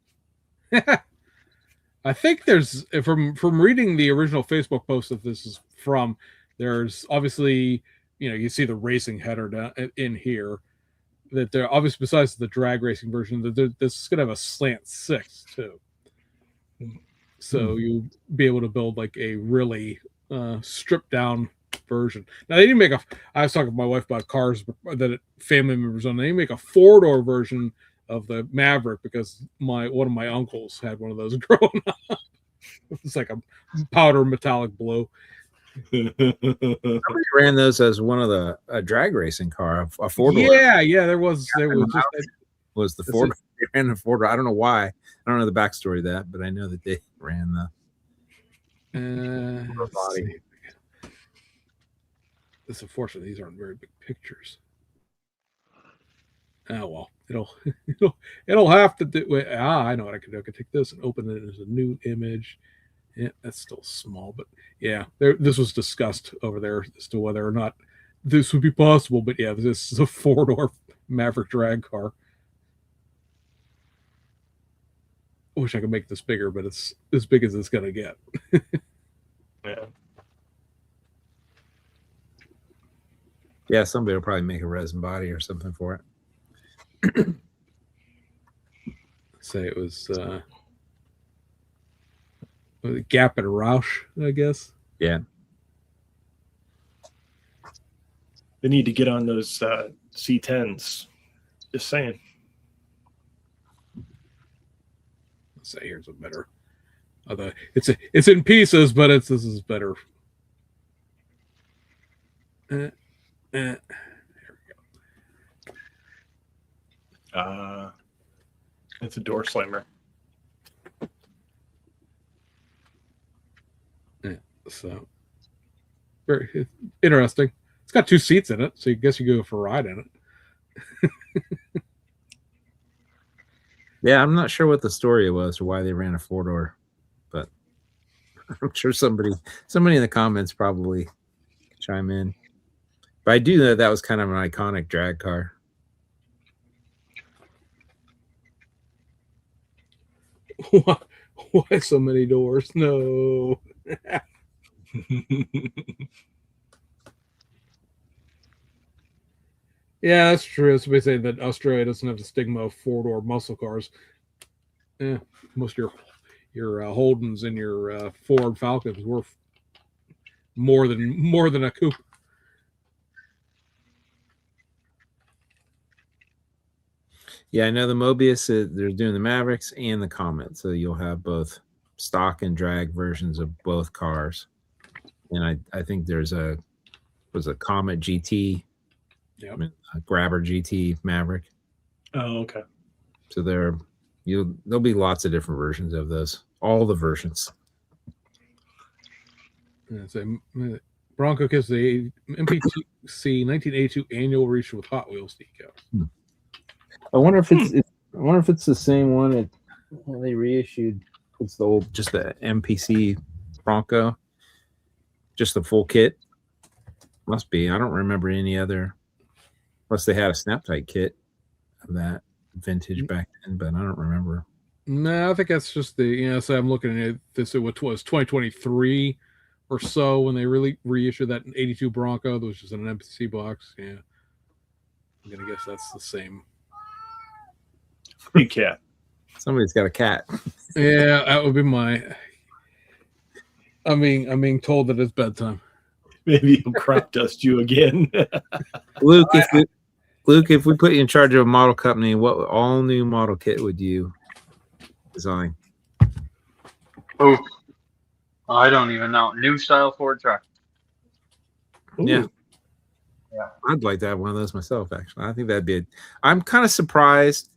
I think there's from reading the original Facebook post that this is from. There's obviously, you see the racing header down in here. That they're obviously, besides the drag racing version, that this is going to have a slant 6 too. So you'll be able to build like a really stripped down version. Now they didn't make I was talking to my wife about cars that family members own. They didn't make a 4-door version of the Maverick because one of my uncles had one of those growing up. It's like a powder metallic blue. Somebody ran those as one of a drag racing car, a 4-door. Yeah, there was was the 4-door. They ran a 4-door. I don't know why. I don't know the backstory of that, but I know that they ran the body. This, unfortunately, these aren't very big pictures. Oh well, it'll have to do. I know what I can do. I can take this and open it as a new image. Yeah, that's still small, but yeah, this was discussed over there as to whether or not this would be possible. But yeah, this is a 4-door Maverick drag car. I wish I could make this bigger, but it's as big as it's gonna get. Yeah. Yeah, somebody will probably make a resin body or something for it. Say it was Gap and Roush, I guess. Yeah. They need to get on those C10s. Just saying. Let's say here's a better. It's in pieces, but this is better. There we go. It's a door slammer. Yeah, so very interesting. It's got 2 seats in it, so I guess you go for a ride in it. Yeah, I'm not sure what the story was or why they ran a 4-door, but I'm sure somebody in the comments probably chime in. But I do know that was kind of an iconic drag car. Why so many doors? No. Yeah, that's true. Somebody say that Australia doesn't have the stigma of 4-door muscle cars. Most of your Holdens and your Ford Falcons were more than a coupe. Yeah, I know the Mobius, they're doing the Mavericks and the Comet, so you'll have both stock and drag versions of both cars. And I think there's a Comet GT, yeah, a Grabber GT Maverick. Oh, okay. So there'll be lots of different versions of those, all the versions. Yeah, so Bronco gives the MPC 1982 annual reissue with Hot Wheels decals. I wonder if it's the same one they reissued. It's just the MPC Bronco, just the full kit. Must be. I don't remember any other, unless they had a snap tight kit of that vintage back then, but I don't remember. No, I think that's just the so I'm looking at this. It was 2023 or so when they really reissued that 82 Bronco, which is an MPC box. Yeah, I'm gonna guess that's the same. Big cat. Somebody's got a cat. Yeah, that would be my. I'm being told that it's bedtime. Maybe he'll crop dust you again. Luke, if we put you in charge of a model company, what all new model kit would you design? Oh, I don't even know. New style Ford truck. Ooh. Yeah. Yeah. I'd like to have one of those myself, actually. I think that'd be I'm kind of surprised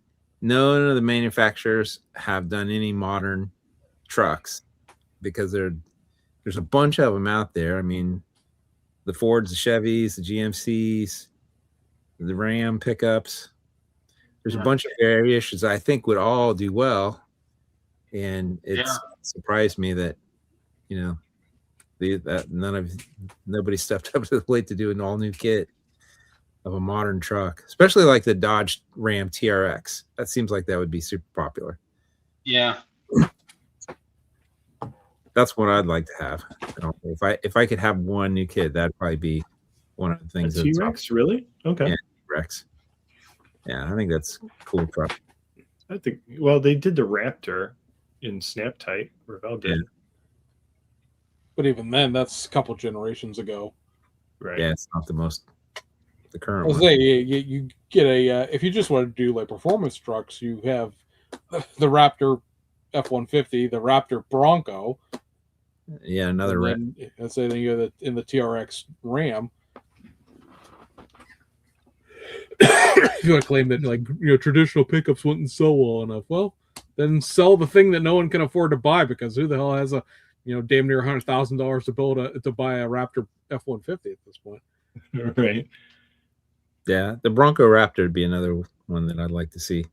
none of the manufacturers have done any modern trucks, because there's a bunch of them out there. I mean, the Fords, the Chevys, the GMCs, the Ram pickups. There's a bunch of variations I think would all do well, and it's surprised me that nobody stepped up to the plate to do an all new kit of a modern truck, especially like the Dodge Ram TRX. That seems like that would be super popular. Yeah. That's what I'd like to have. If I could have one new kit, that'd probably be one of the things. T-Rex, really? Okay. Yeah, T-Rex. Yeah, I think that's a cool truck. I think. Well, they did the Raptor in Snap Tight. Revell did. Yeah. But even then, that's a couple generations ago. Right. Yeah, it's not the current I was one. saying, you get a if you just want to do like performance trucks, you have the Raptor F-150, the Raptor Bronco. Yeah, another Ram. Let's say then you have in the TRX Ram. If you want to claim that traditional pickups wouldn't sell well enough, well, then sell the thing that no one can afford to buy, because who the hell has a damn near $100,000 to buy a Raptor F-150 at this point? Right. Yeah, the Bronco Raptor would be another one that I'd like to see.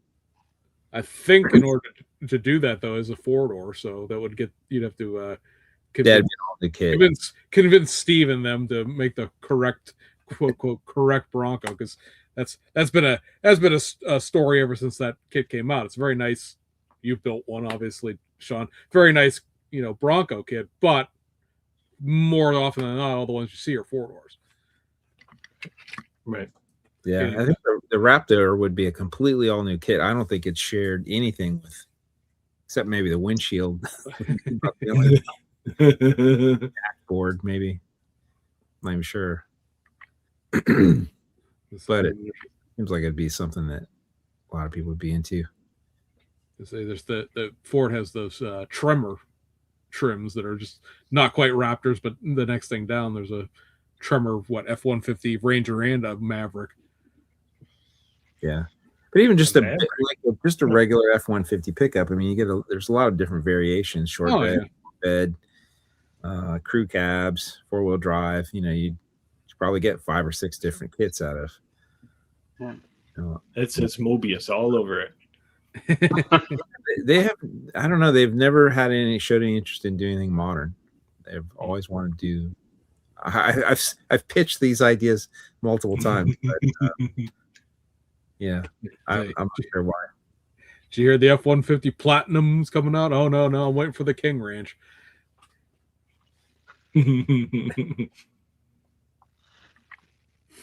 I think in order to do that though, is a 4-door, so that would you'd have to convince Steve and them to make the correct quote correct Bronco, because that's been a story ever since that kit came out. It's very nice. You built one, obviously, Sean. Very nice, Bronco kit, but more often than not, all the ones you see are 4-doors. Right. Yeah, I think the Raptor would be a completely all new kit. I don't think it's shared anything with, except maybe the windshield. Dashboard, maybe. I'm not even sure. But it seems like it'd be something that a lot of people would be into. Say there's the Ford has those Tremor trims that are just not quite Raptors, but the next thing down there's a Tremor F-150 Ranger and a Maverick. Yeah, but even just a regular F-150 pickup. I mean, there's a lot of different variations: short bed, crew cabs, 4-wheel drive. You probably get 5 or 6 different kits out of. It says Mobius all over it. They have, I don't know, they've never showed any interest in doing anything modern. They've always wanted to do. I've pitched these ideas multiple times. But, yeah, I'm not sure why. Did you hear the F-150 Platinum's coming out? Oh no, I'm waiting for the King Ranch.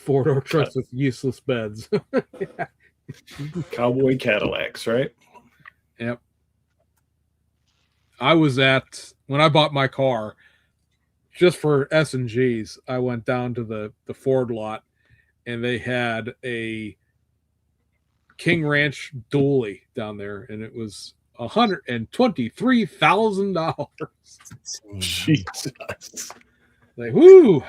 4-door trucks with useless beds. Cowboy Cadillacs, right? Yep. I was when I bought my car, just for S&Gs, I went down to the Ford lot, and they had a King Ranch dually down there, and it was $123,000. Jesus. Like, whoo!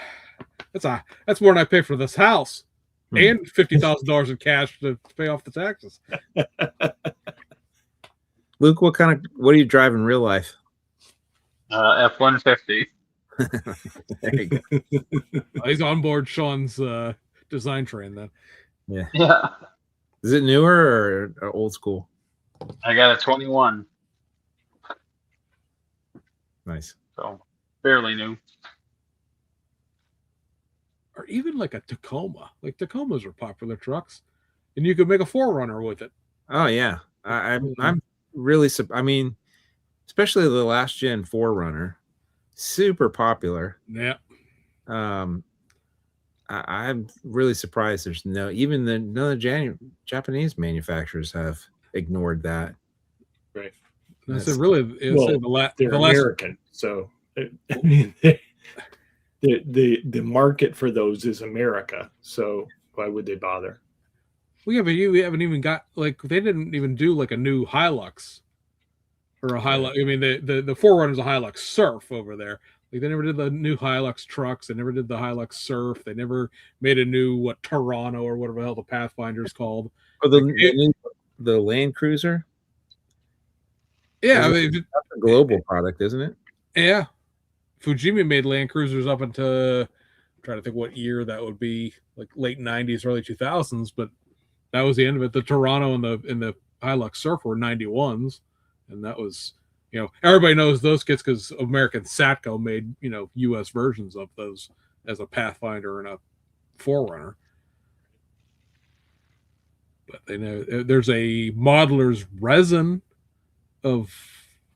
That's more than I pay for this house, and $50,000 in cash to pay off the taxes. Luke, what do you drive in real life? F-150. There you go. He's on board Sean's design train then. Yeah. Is it newer or old school? I got a 21. Nice. So fairly new. Or even like a Tacoma. Like Tacomas are popular trucks, and you could make a 4Runner with it. Oh yeah, I'm really. I mean, especially the last gen 4Runner, super popular. Yeah. I'm really surprised there's none of the Japanese manufacturers have ignored that. Right. They're American, so I mean, the market for those is America. So why would they bother? We haven't even got they didn't even do like a new Hilux or a Hilux. I mean, the 4Runner's a Hilux Surf over there. Like they never did the new Hilux trucks. They never did the Hilux Surf. They never made a new Toronto or whatever the hell the Pathfinder's called. Oh, the Land Cruiser. Yeah, that's a global product, isn't it? Yeah, Fujimi made Land Cruisers up until trying to think what year that would be, like late 90s, early 2000s, but that was the end of it. The Toronto and the Hilux Surf were 91s, and that was, everybody knows those kits because American Satco made, US versions of those as a Pathfinder and a Forerunner. But they know there's a modeler's resin of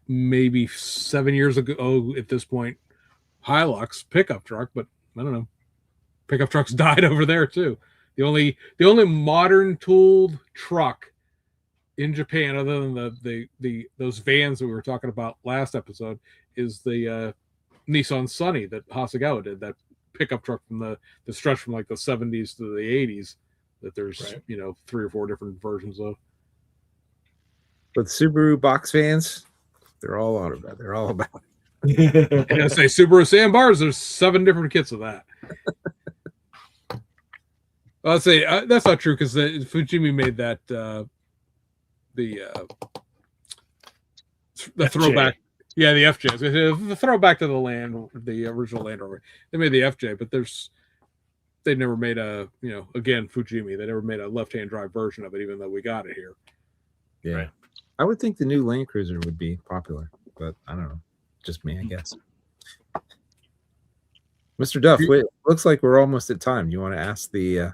maybe 7 years ago at this point, Hilux pickup truck, but I don't know. Pickup trucks died over there too. The only modern tooled truck in Japan, other than those vans that we were talking about last episode, is the Nissan Sunny that Hasegawa did. That pickup truck from the stretch from like the 70s to the 80s. That there's 3 or 4 different versions of. But Subaru box fans, they're all on about. They're all about. And I say Subaru sandbars. There's 7 different kits of that. I'll say that's not true because Fujimi made that the throwback. Yeah, the FJ. The throwback to the original Land Rover. They made the FJ, but they never made a, again, Fujimi. They never made a left-hand drive version of it, even though we got it here. Yeah. Right. I would think the new Land Cruiser would be popular, but I don't know. Just me, I guess. Mr. Duff, wait, looks like we're almost at time. You want to ask the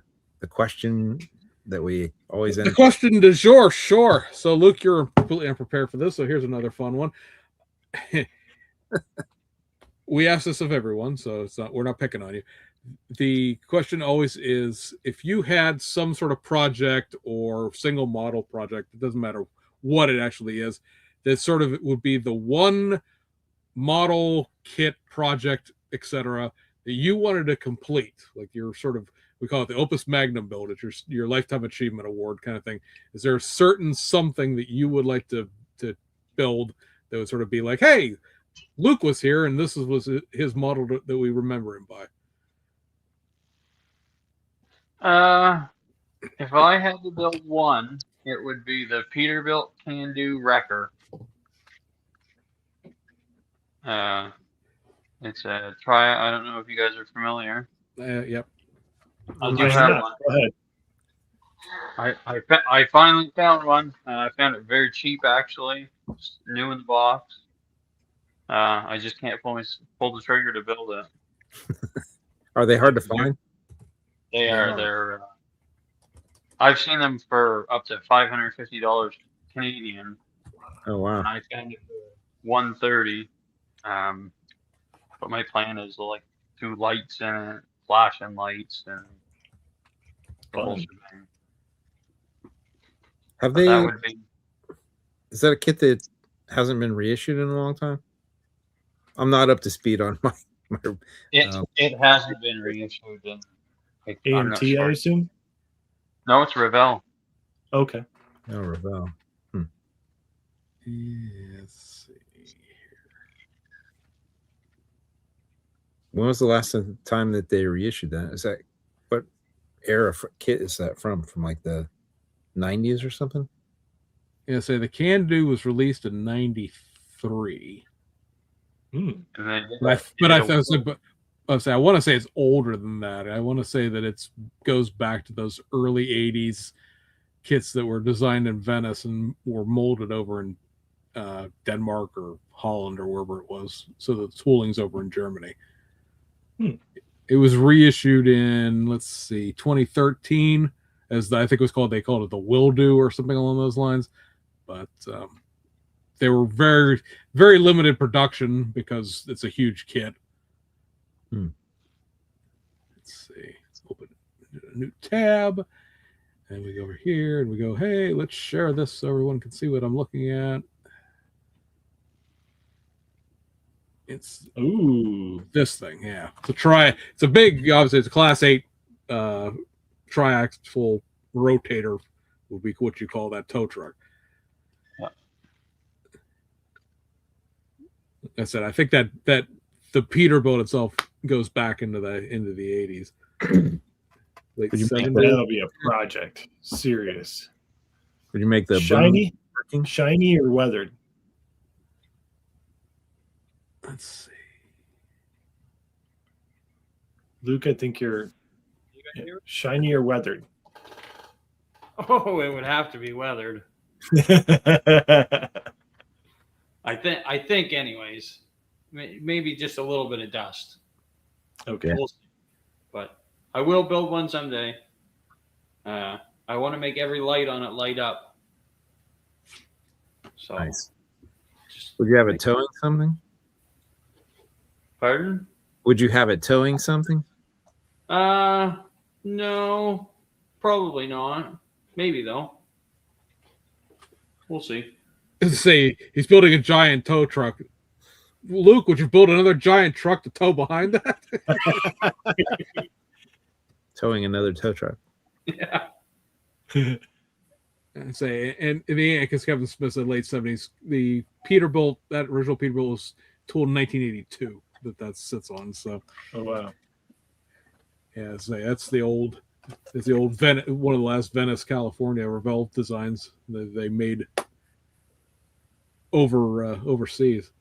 question that we always end? The question du jour, sure. So, Luke, you're completely unprepared for this, so here's another fun one. We ask this of everyone, so we're not picking on you. The question always is, if you had some sort of project or single model project, it doesn't matter what it actually is, that sort of would be the one model, kit, project, etc., that you wanted to complete, like your sort of, we call it the opus magnum build, it's your lifetime achievement award kind of thing. Is there a certain something that you would like to build that would sort of be like, hey, Luke was here and this was his model that we remember him by? If I had to build one, it would be the Peterbilt Can-Do Wrecker. It's a I don't know if you guys are familiar. Yep. I do have one. Go ahead. I finally found one. I found it very cheap, actually. Just new in the box. I just can't pull the trigger to build it. Are they hard to find? They are. They're. I've seen them for up to $550 Canadian. Oh wow! And I found it for $130. But my plan is to like do lights in it, flashing lights, and the whole shebang. Have they? Is that a kit that hasn't been reissued in a long time? I'm not up to speed on my. It hasn't been reissued in. AMT, I assume. No, it's Revell. Okay. Oh, Revell. Let's see. When was the last time that they reissued that? Is that what era kit is that from? From like the 90s or something? Yeah, say the Can-Do was released in 93. But I want to say it's older than that. I want to say that it goes back to those early 80s kits that were designed in Venice and were molded over in Denmark or Holland or wherever it was. So the tooling's over in Germany. It was reissued in, 2013, as I think it was called. They called it the Will-Do or something along those lines. But they were very, very limited production because it's a huge kit. Let's see. Let's open a new tab. And we go over here and we go, hey, let's share this so everyone can see what I'm looking at. It's this thing, yeah. It's a big, obviously it's a class 8 triaxle rotator would be what you call that tow truck. Like I said, I think that the Peterbilt itself goes back into the 80s. That'll be a project. Serious. Would you make the shiny or weathered? Let's see. Luke, I think you're shiny or weathered. Oh, it would have to be weathered. I think anyways. Maybe just a little bit of dust. Okay. We'll see. But I will build one someday. I want to make every light on it light up. So Nice. Would you have it towing something? Pardon? Would you have it towing something? No, probably not. Maybe though. We'll see. Say he's building a giant tow truck. Luke, would you build another giant truck to tow behind that? Towing another tow truck. Yeah. And say, and in the end, because Kevin Smith said late 70s, the Peterbilt, that original Peterbilt was tooled in 1982 that sits on. So, Oh wow. Yeah, say that's the old one of the last Venice, California Revell designs that they made overseas.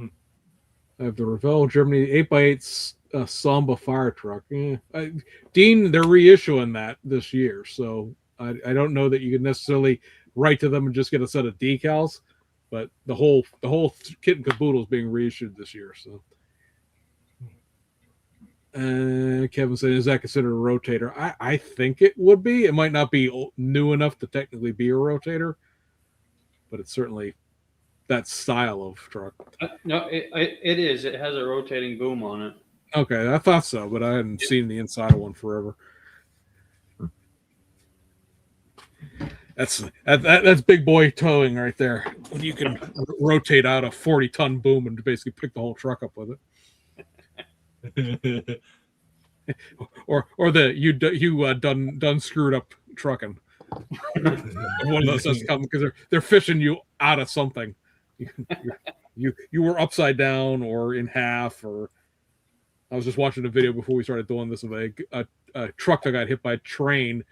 I have the Revell Germany 8x8 Samba fire truck. Dean, they're reissuing that this year, so I don't know that you could necessarily write to them and just get a set of decals, but the whole kit and caboodle is being reissued this year. So, Kevin said, "Is that considered a rotator?" I think it would be. It might not be new enough to technically be a rotator, but it's certainly that style of truck. No, it is. It has a rotating boom on it. Okay, I thought so, but I hadn't seen the inside of one forever. That's big boy towing right there. When you can rotate out a 40-ton boom and basically pick the whole truck up with it. or you done screwed up trucking. One of those has to come because they're fishing you out of something. You were upside down or in half, or I was just watching a video before we started doing this of a truck that got hit by a train,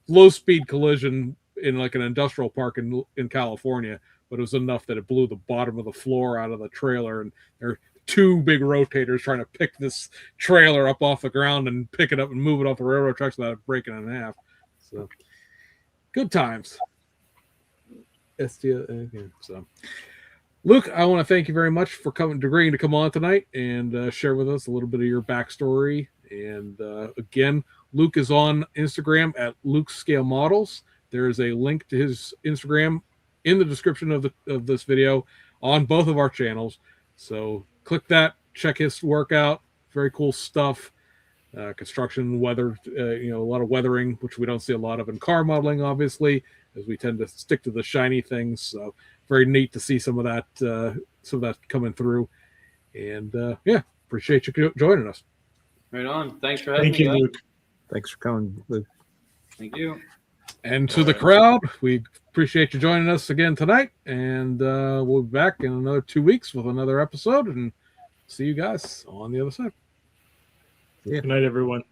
low speed collision in like an industrial park in California, but it was enough that it blew the bottom of the floor out of the trailer, and there are two big rotators trying to pick this trailer up off the ground and pick it up and move it off the railroad tracks without it breaking in half. So good times. So Luke, I want to thank you very much for agreeing to come on tonight and share with us a little bit of your backstory. And again, Luke is on Instagram at lukescalemodels. There is a link to his Instagram in the description of this video on both of our channels. So click that, check his work out. Very cool stuff. Construction, weather, a lot of weathering, which we don't see a lot of in car modeling, obviously, as we tend to stick to the shiny things. So very neat to see some of that coming through. And appreciate you joining us. Right on. Thanks for having me. Thank you, Luke. Thanks for coming, Luke. Thank you. And to the crowd, we appreciate you joining us again tonight. And we'll be back in another 2 weeks with another episode. And see you guys on the other side. Good night, everyone.